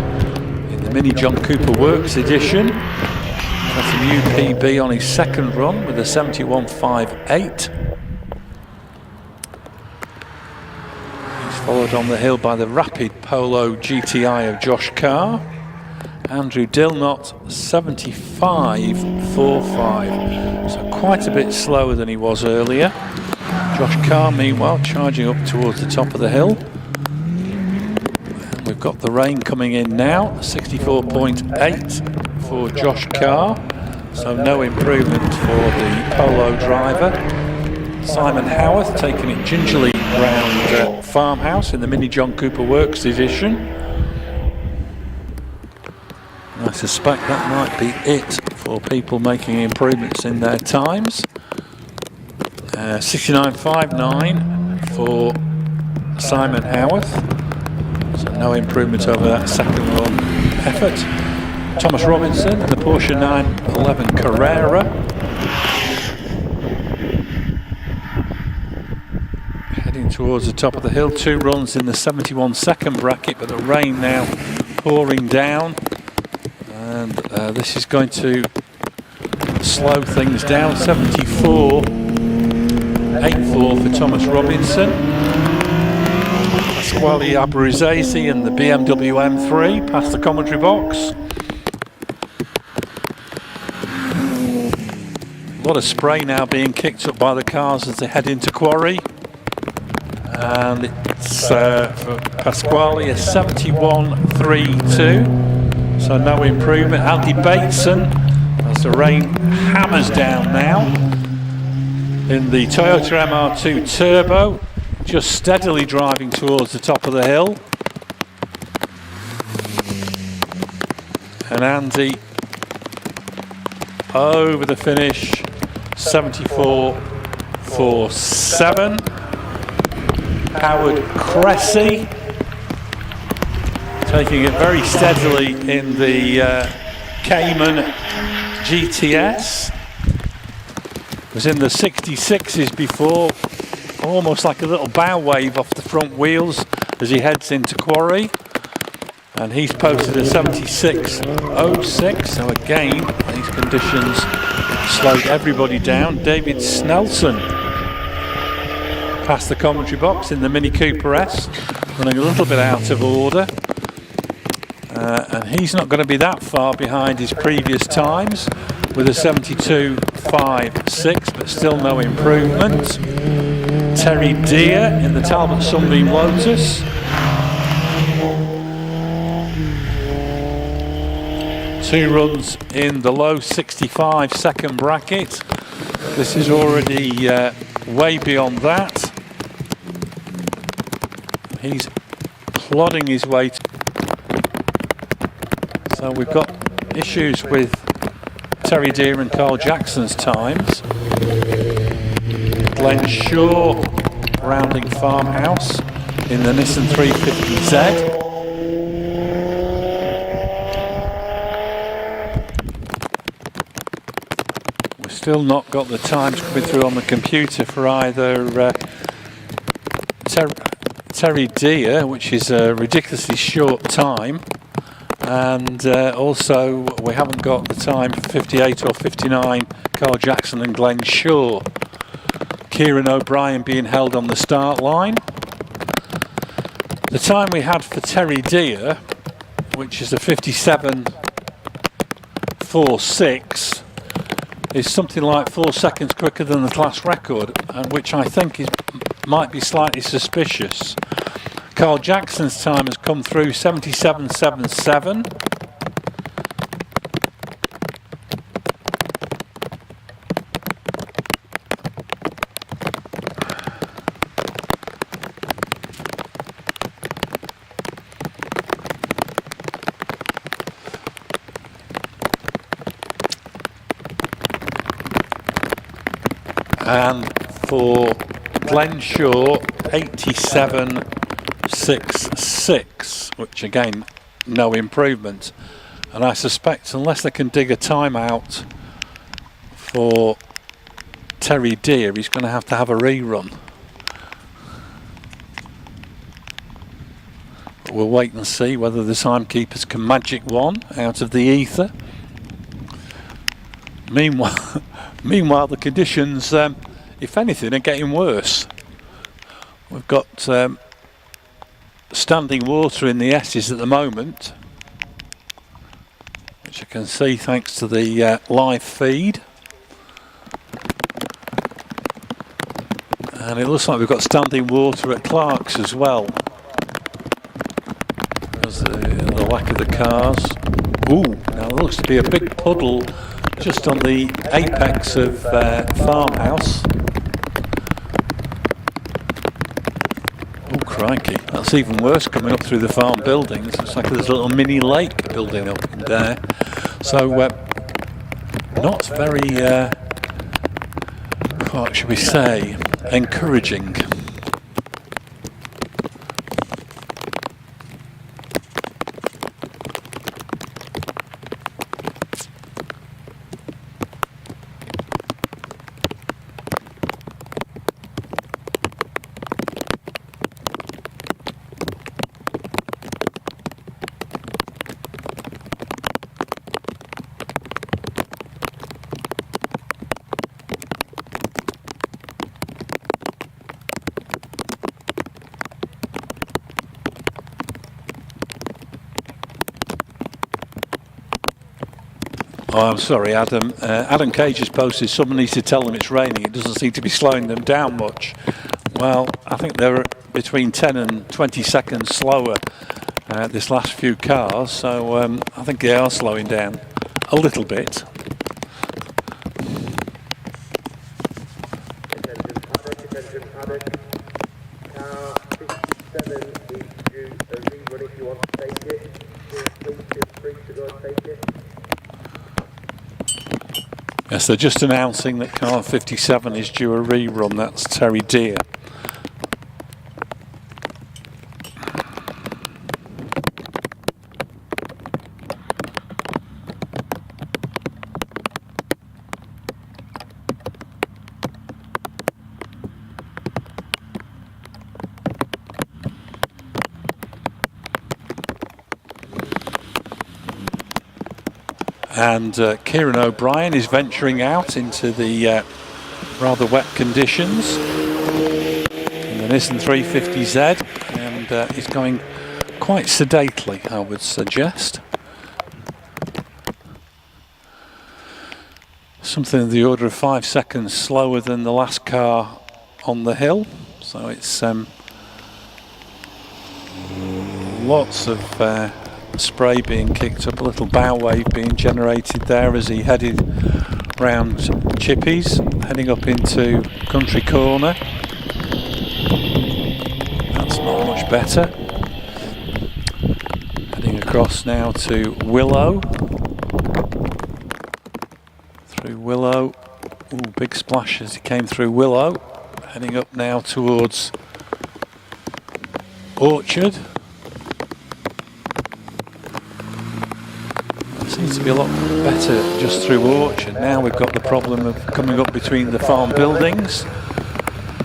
in the Mini John Cooper Works edition. That's a new PB on his second run with a 71.58. He's followed on the hill by the Rapid Polo GTI of Josh Carr. Andrew Dilnott 75.45, so quite a bit slower than he was earlier. Josh Carr meanwhile charging up towards the top of the hill. And we've got the rain coming in now, 64.8 for Josh Carr, so no improvement for the Polo driver. Simon Howarth taking it gingerly round Farmhouse in the Mini John Cooper Works edition. I suspect that might be it for people making improvements in their times. 69.59 for Simon Howarth, so no improvement over that second run effort. Thomas Robinson, the Porsche 911 Carrera. Heading towards the top of the hill, 2 runs in the 71-second bracket, but the rain now pouring down. And this is going to slow things down. 74.85 8-4 for Thomas Robinson. Pasquale Abruzzese in the BMW M3 past the commentary box. A lot of spray now being kicked up by the cars as they head into quarry. And it's for Pasquale a 71.32, so no improvement. Andy Bateson, as the rain hammers down now, in the Toyota MR2 Turbo, just steadily driving towards the top of the hill. And Andy over the finish, 74.47. Howard Cressy taking it very steadily in the Cayman GTS. Was in the 66s before, almost like a little bow wave off the front wheels as he heads into quarry. And he's posted a 76.06, so again, these conditions slowed everybody down. David Snelson past the commentary box in the Mini Cooper S, running a little bit out of order. And he's not going to be that far behind his previous times with a 72.56, but still no improvement. Terry Deer in the Talbot Sunbeam Lotus. Two runs in the low 65 second bracket. This is already way beyond that. He's plodding his way. So we've got issues with Terry Deer and Carl Jackson's times. Glenn Shaw rounding Farmhouse in the Nissan 350Z. We've still not got the times coming through on the computer for either Terry Deer, which is a ridiculously short time, and also we haven't got the time for 58 or 59 Carl Jackson and Glenn Shaw. Kieran O'Brien being held on the start line. The time we had for Terry Deer, which is a 57.46, is something like 4 seconds quicker than the class record, and which I think might be slightly suspicious. Carl Jackson's time has come through 77.77. And for Glenn Shaw, 87.66, which again, no improvement. And I suspect unless they can dig a timeout for Terry Deer, he's going to have a rerun. But we'll wait and see whether the timekeepers can magic one out of the ether. Meanwhile, the conditions, if anything, are getting worse. We've got standing water in the S's at the moment, which you can see thanks to the live feed. And it looks like we've got standing water at Clark's as well, because the lack of the cars. Ooh, now there looks to be a big puddle just on the apex of Farmhouse. Oh crikey, that's even worse coming up through the farm buildings. It's like there's a little mini lake building up in there. So not very, what should we say, encouraging. Oh, I'm sorry, Adam. Adam Cage has posted someone needs to tell them it's raining. It doesn't seem to be slowing them down much. Well, I think they're between 10 and 20 seconds slower this last few cars, so I think they are slowing down a little bit. Attention paddock. Car 57 is due a rerun if you want to take it. Please feel free to go and take it. Yes, they're just announcing that car 57 is due a rerun. That's Terry Deer. And Kieran O'Brien is venturing out into the rather wet conditions in the Nissan 350Z, and he's going quite sedately, I would suggest. Something in the order of 5 seconds slower than the last car on the hill, so it's lots of spray being kicked up, a little bow wave being generated there as he headed round Chippies, heading up into Country Corner. That's not much better. Heading across now to Willow. Through Willow. Ooh, big splash as he came through Willow. Heading up now towards Orchard. Seems to be a lot better just through Orchard. Now we've got the problem of coming up between the farm buildings,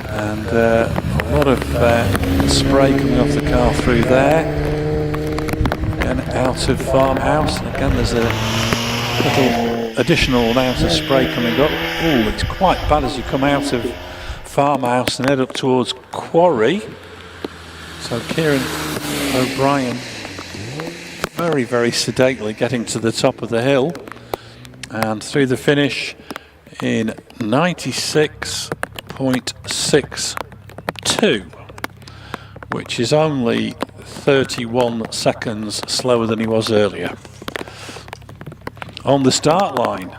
and a lot of spray coming off the car through there and out of Farmhouse. And again, there's a little additional amount of spray coming up. Oh, it's quite bad as you come out of Farmhouse and head up towards Quarry. So Kieran O'Brien very, very sedately getting to the top of the hill and through the finish in 96.62, which is only 31 seconds slower than he was earlier. On the start line,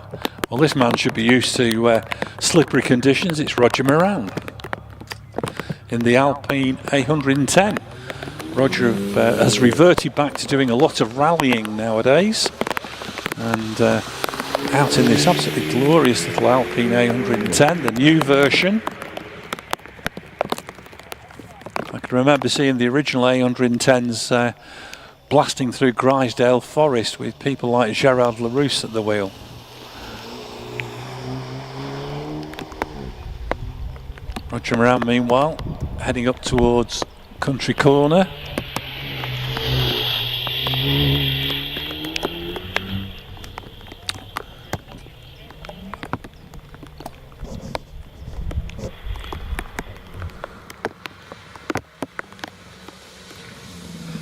well, this man should be used to slippery conditions. It's Roger Moran in the Alpine A110. Roger has reverted back to doing a lot of rallying nowadays, and out in this absolutely glorious little Alpine A110, the new version. I can remember seeing the original A110s blasting through Grisdale Forest with people like Gerard Larousse at the wheel. Roger Moran, meanwhile, heading up towards Country Corner.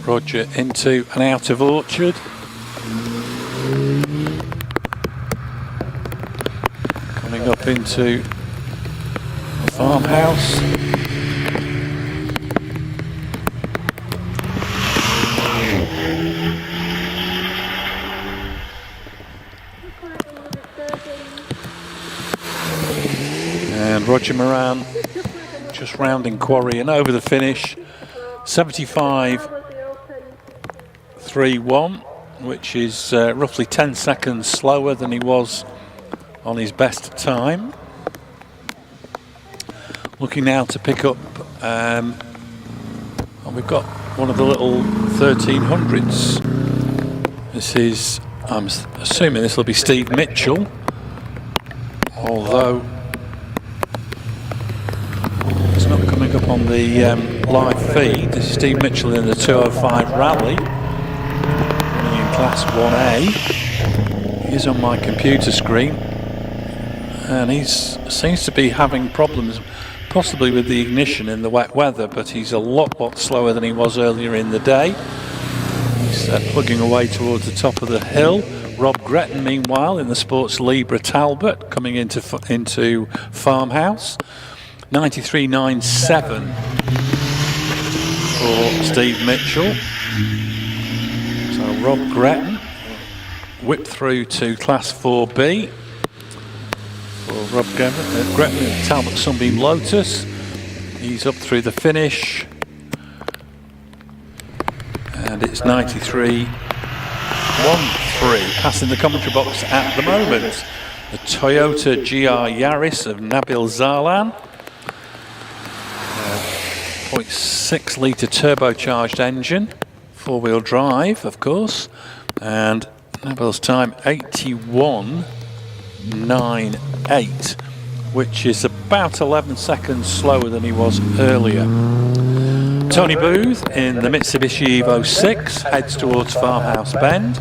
Roger into and out of Orchard. Coming up into Farmhouse. And Roger Moran just rounding Quarry and over the finish. 75.31, which is roughly 10 seconds slower than he was on his best time. Looking now to pick up, and we've got one of the little 1300s. This is, I'm assuming this will be Steve Mitchell, although it's not coming up on the live feed. This is Steve Mitchell in the 205 Rally, running in Class 1A. He's on my computer screen, and he seems to be having problems possibly with the ignition in the wet weather, but he's a lot slower than he was earlier in the day. He's plugging away towards the top of the hill. Rob Gretton, meanwhile, in the Sports Libra Talbot, coming into Farmhouse. 93.97 for Steve Mitchell. So Rob Gretton whipped through to Class 4B for Rob Gretton in Talbot Sunbeam Lotus. He's up through the finish, and it's 93.13, passing the commentary box at the moment. The Toyota GR Yaris of Nabil Zarlan, 0.6 litre turbocharged engine, four-wheel drive, of course, and Nabil's time 81.98, which is about 11 seconds slower than he was earlier. Tony Booth in the Mitsubishi Evo 6 heads towards Farmhouse Bend.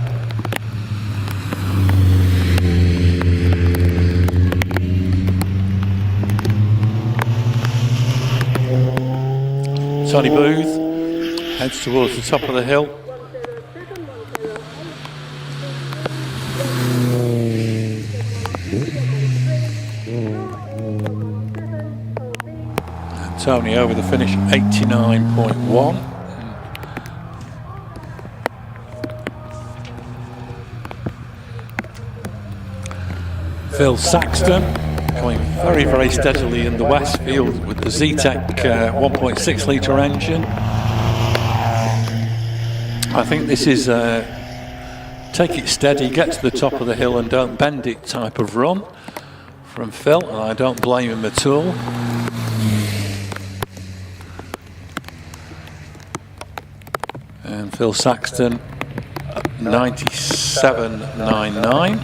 Tony Booth heads towards the top of the hill. And Tony over the finish, 89.1. Phil Saxton going very, very steadily in the Westfield with the Zetec 1.6 litre engine. I think this is take it steady, get to the top of the hill and don't bend it type of run from Phil, and I don't blame him at all. And Phil Saxton 97.99.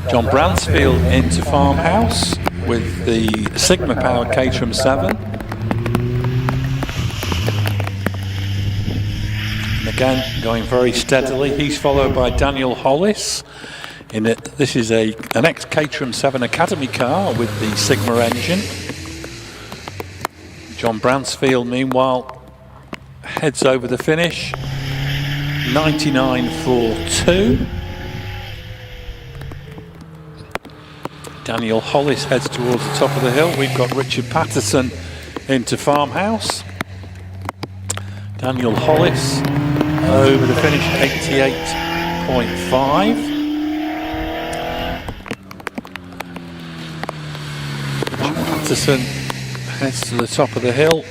John Bransfield into Farmhouse with the Sigma powered Caterham 7. And again, going very steadily. He's followed by Daniel Hollis. This is an ex-Caterham 7 Academy car with the Sigma engine. John Bransfield, meanwhile, heads over the finish. 99.42. Daniel Hollis heads towards the top of the hill. We've got Richard Patterson into Farmhouse. Daniel Hollis over the finish, 88.5. Richard Patterson heads to the top of the hill.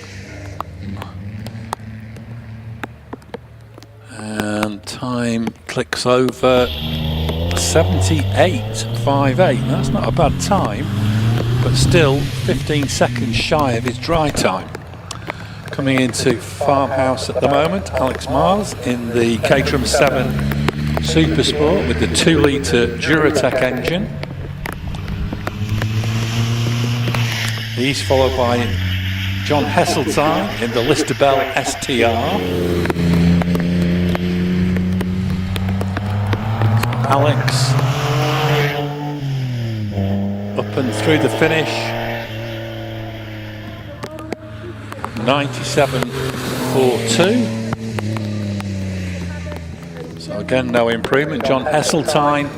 And time clicks over 78.58. That's not a bad time, but still 15 seconds shy of his dry time. Coming into Farmhouse at the moment, Alex Miles in the Caterham 7 Supersport with the 2 litre Duratec engine. He's followed by John Hesseltine in the Listerbell STR. Alex up and through the finish, 97.42. So again, no improvement. John Hesseltine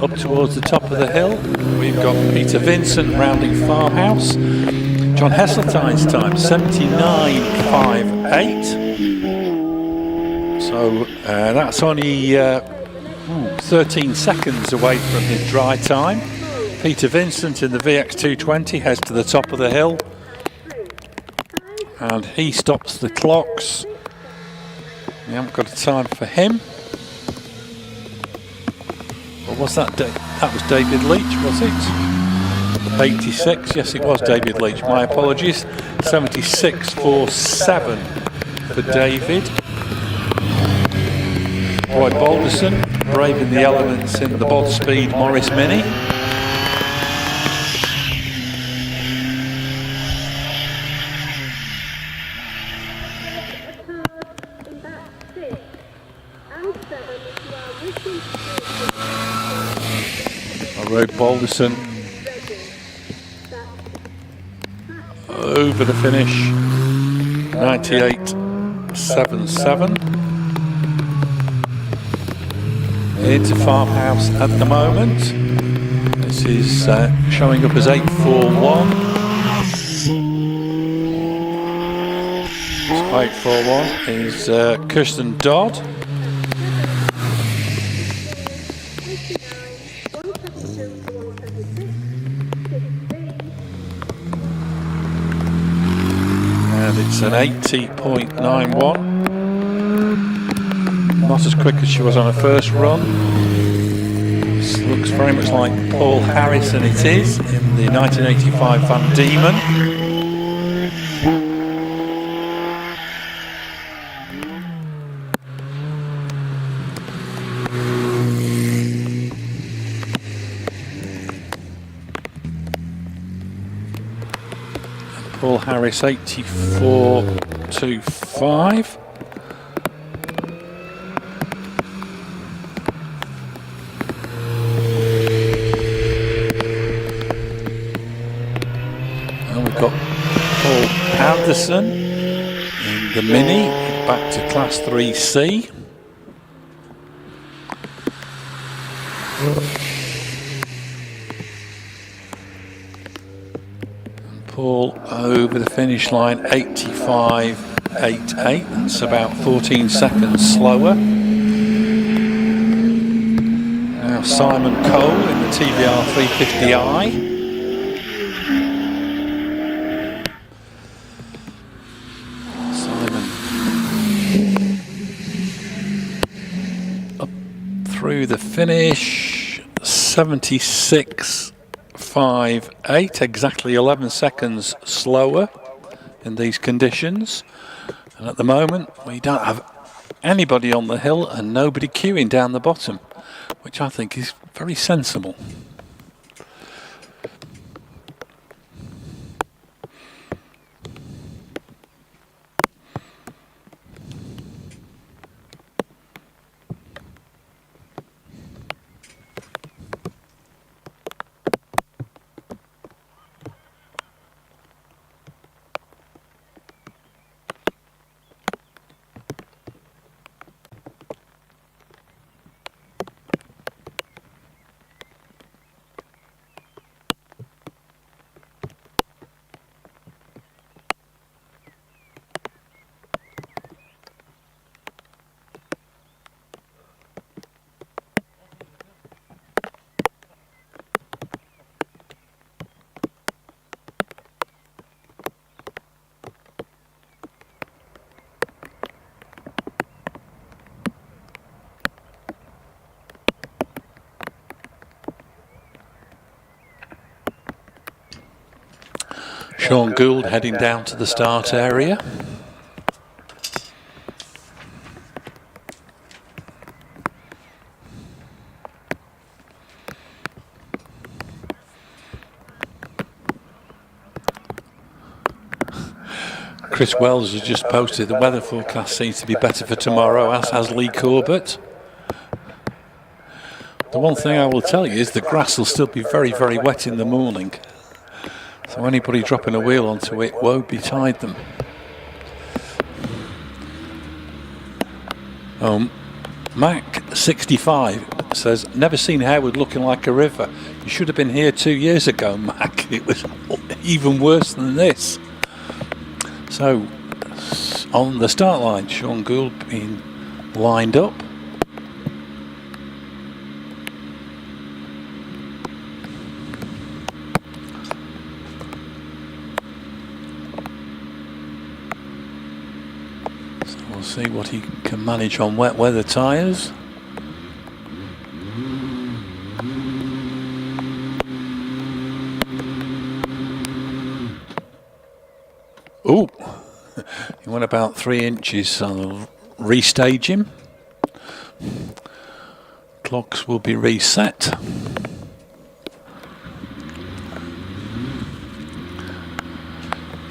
up towards the top of the hill. We've got Peter Vincent rounding Farmhouse. John Hesseltine's time 79.58. So that's only 13 seconds away from his dry time. Peter Vincent in the VX220 heads to the top of the hill, and he stops the clocks. We haven't got a time for him. Or was that that was David Leach, was it? 86, yes it was David Leach, my apologies. 76.47 for David. Roy Balderson braving the elements in the Bod Speed Morris Mini. Roy Balderson over the finish, 98.77. into Farmhouse at the moment. This is showing up as 841. So 841 is Kirsten Dodd. And it's an 80.91. Not as quick as she was on her first run. This looks very much like Paul Harris, and it is, in the 1985 Van Diemen. Paul Harris 84.25. Got Paul Anderson in the Mini, back to Class 3C. And Paul over the finish line, 85.88. That's about 14 seconds slower. Now Simon Cole in the TVR 350i. Through the finish, 76.58, exactly 11 seconds slower in these conditions. And at the moment, we don't have anybody on the hill and nobody queuing down the bottom, which I think is very sensible. Sean Gould heading down to the start area. Chris Wells has just posted the weather forecast seems to be better for tomorrow, as has Lee Corbett. The one thing I will tell you is the grass will still be very, very wet in the morning. So anybody dropping a wheel onto it won't betide them. Mac 65 says, never seen Harewood looking like a river. You should have been here 2 years ago, Mac. It was even worse than this. So on the start line, Sean Gould being lined up. We'll see what he can manage on wet weather tyres. Oh, he went about 3 inches, so I'll restage him. Clocks will be reset.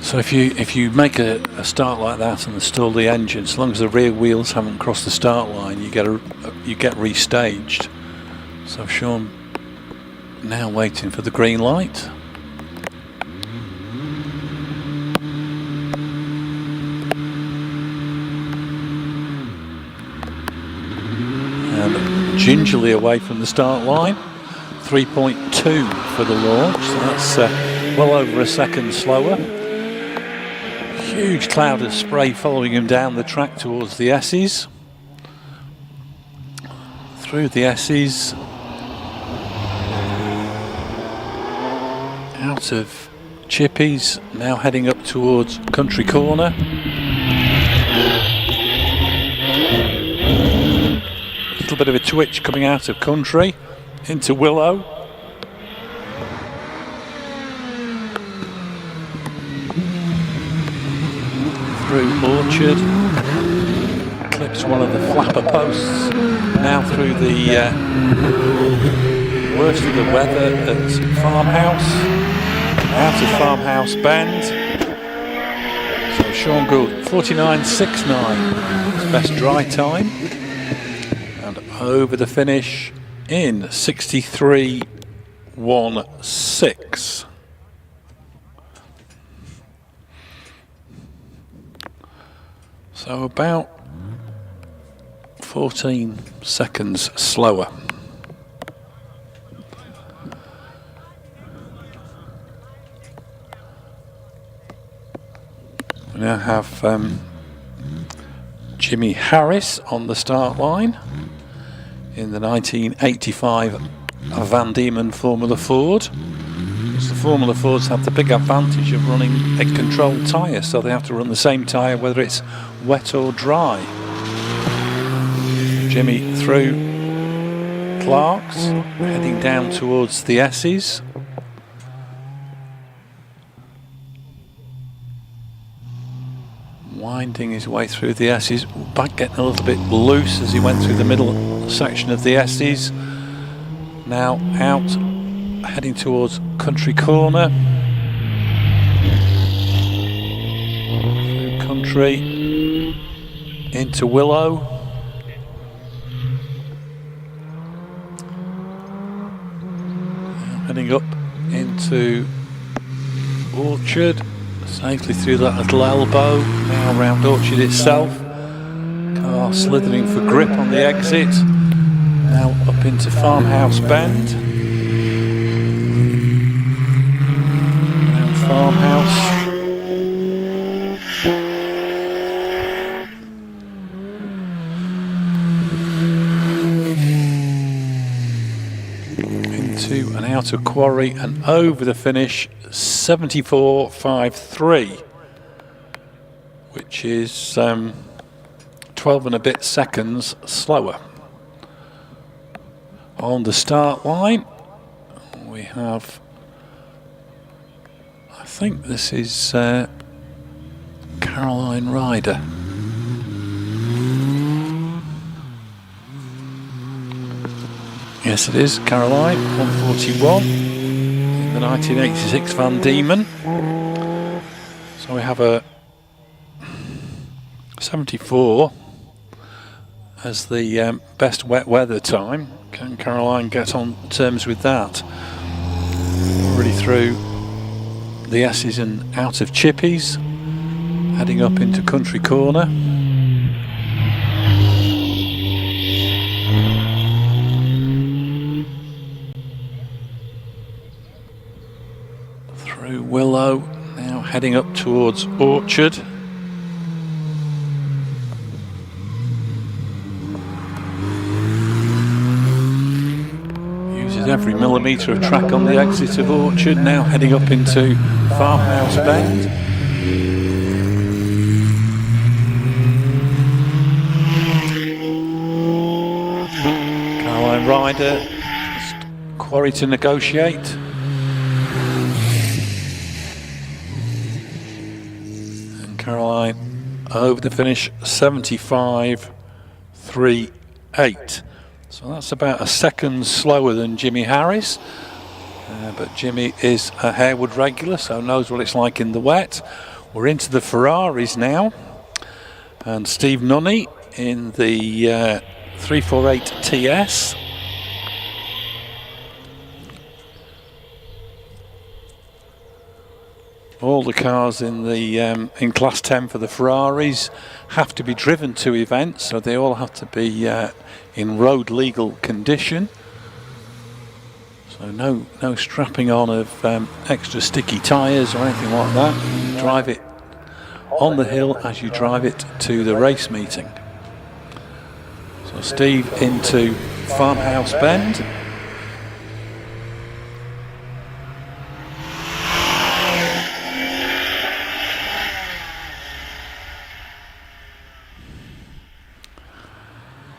So if you make a start like that and stall the engine, as long as the rear wheels haven't crossed the start line, you get restaged. So Sean now waiting for the green light. And gingerly away from the start line. 3.2 for the launch, so that's well over a second slower. Huge cloud of spray following him down the track towards the S's. Through the S's. Out of Chippies, now heading up towards Country Corner. A little bit of a twitch coming out of Country into Willow. Through Orchard. Clips one of the flapper posts. Now through the worst of the weather at Farmhouse. Out of Farmhouse Bend. So Sean Gould, 49.69, his best dry time. And over the finish in 63.16. So about 14 seconds slower. We now have Jimmy Harris on the start line in the 1985 Van Diemen Formula Ford. The Formula Fords have the big advantage of running a controlled tyre, so they have to run the same tyre whether it's wet or dry. Jimmy through Clark's, heading down towards the S's. Winding his way through the S's, back getting a little bit loose as he went through the middle section of the S's. Now out, heading towards Country Corner. Through Country into Willow. Now heading up into Orchard. Safely through that little elbow, now around Orchard itself. Car slithering for grip on the exit. Now up into Farmhouse Bend. Around Farmhouse. Into and out of Quarry and over the finish. 74.53, which is 12 and a bit seconds slower. On the start line, we have, I think this is Caroline Ryder. Yes, it is Caroline, 141. The 1986 Van Diemen. So we have a 74 as the best wet weather time. Can Caroline get on terms with that? Already through the S's and out of Chippies, heading up into Country Corner. Willow, now heading up towards Orchard. Uses every millimetre of track on the exit of Orchard, now heading up into Farmhouse Bend. Caroline Ryder, just Quarry to negotiate. Caroline over the finish 75.38. So that's about a second slower than Jimmy Harris. But Jimmy is a Harewood regular, so knows what it's like in the wet. We're into the Ferraris now. And Steve Nunney in the 348 TS. all the cars in the in Class 10 for the Ferraris have to be driven to events, so they all have to be in road legal condition. So no strapping on of extra sticky tyres or anything like that. Drive it on the hill as you drive it to the race meeting. So Steve into Farmhouse Bend.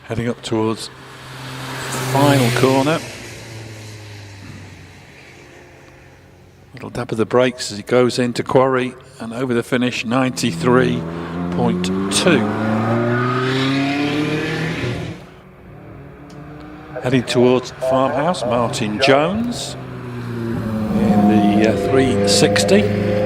Heading up towards the final corner. Little dab of the brakes as he goes into Quarry and over the finish, 93.2. Heading towards Farmhouse, Martin Jones in the 360.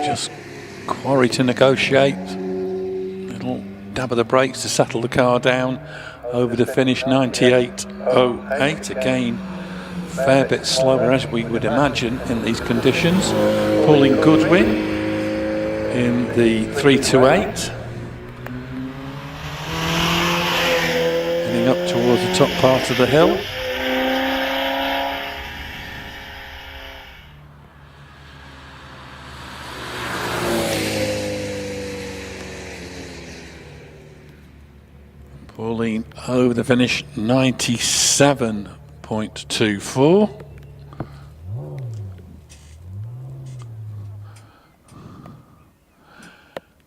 Just Quarry to negotiate. Little dab of the brakes to settle the car down. Over the finish, 98.08. Again, fair bit slower as we would imagine in these conditions. Pauline Goodwin in the 328. Heading up towards the top part of the hill. Pauline over the finish, 97.24.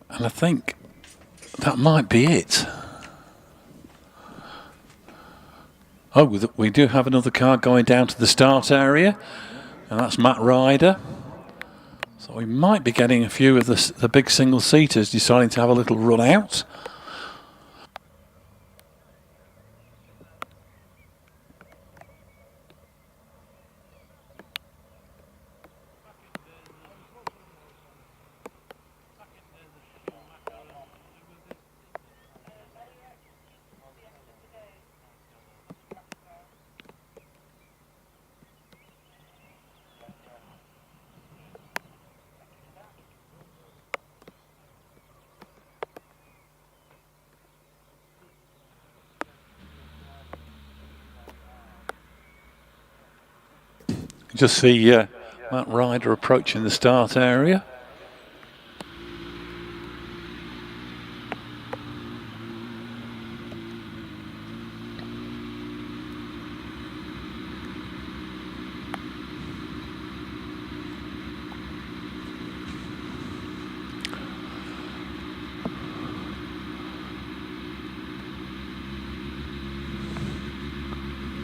And I think that might be it. Oh, we do have another car going down to the start area, and that's Matt Ryder. So we might be getting a few of the big single-seaters deciding to have a little run out. Just see Matt Ryder approaching the start area.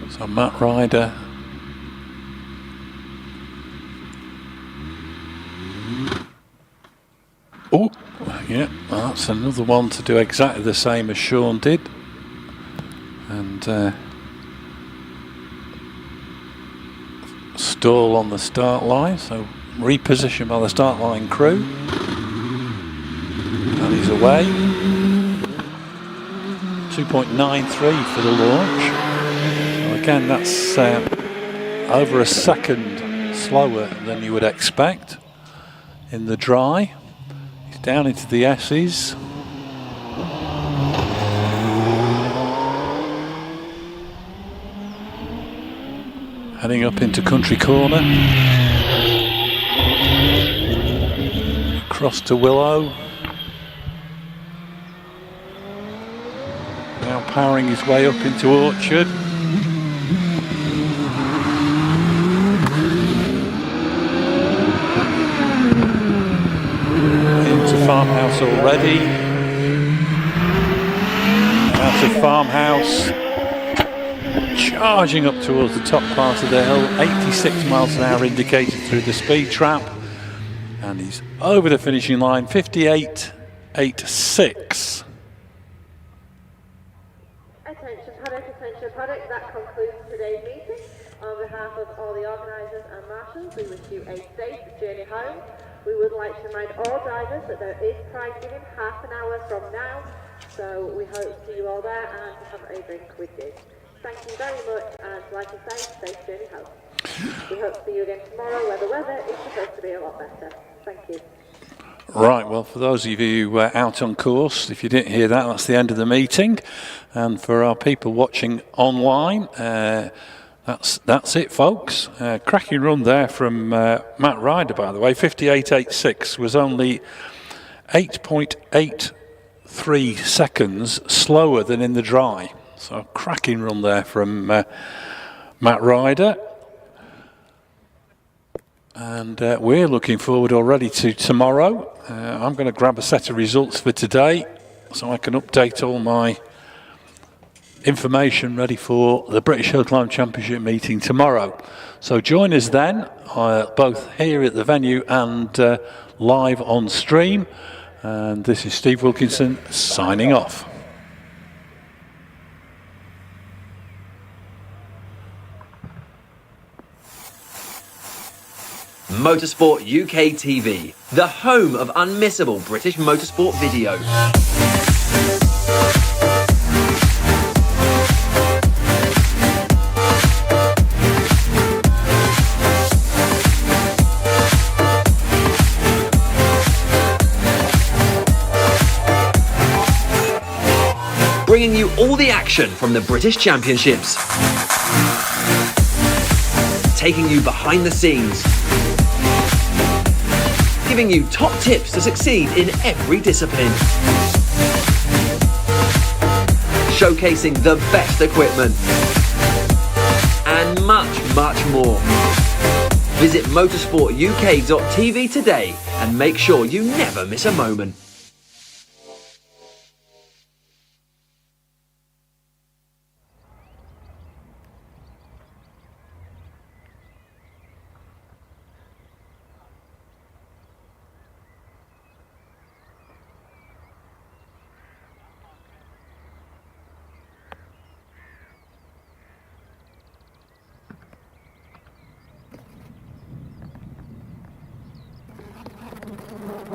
So Matt Ryder oh, yeah, that's another one to do exactly the same as Sean did. And stall on the start line, so repositioned by the start line crew. And he's away. 2.93 for the launch. So again, that's over a second slower than you would expect in the dry. Down into the S's. Heading up into Country Corner. Across to Willow. Now powering his way up into Orchard. Farmhouse already. Out of Farmhouse. Charging up towards the top part of the hill. 86 miles an hour indicated through the speed trap. And he's over the finishing line. 58.86. Attention paddock, that concludes today's meeting. On behalf of all the organisers. divers and marshals, we wish you a safe journey home. We would like to remind all divers that there is prize giving half an hour from now, so we hope to see you all there and to have a drink with you. Thank you very much, and like I say, safe journey home. We hope to see you again tomorrow, where the weather is supposed to be a lot better. Thank you. Right, well, for those of you out on course, if you didn't hear that, that's the end of the meeting. And for our people watching online, that's it, folks. Cracking run there from Matt Ryder, by the way. 58.86 was only 8.83 seconds slower than in the dry. So cracking run there from Matt Ryder. And we're looking forward already to tomorrow. I'm going to grab a set of results for today so I can update all my information ready for the British HillClimb Championship meeting tomorrow. So join us then, both here at the venue and live on stream. And this is Steve Wilkinson signing off. Motorsport UK TV, the home of unmissable British motorsport videos. Bringing you all the action from the British Championships. Taking you behind the scenes. Giving you top tips to succeed in every discipline. Showcasing the best equipment. And much, much more. Visit motorsportuk.tv today and make sure you never miss a moment.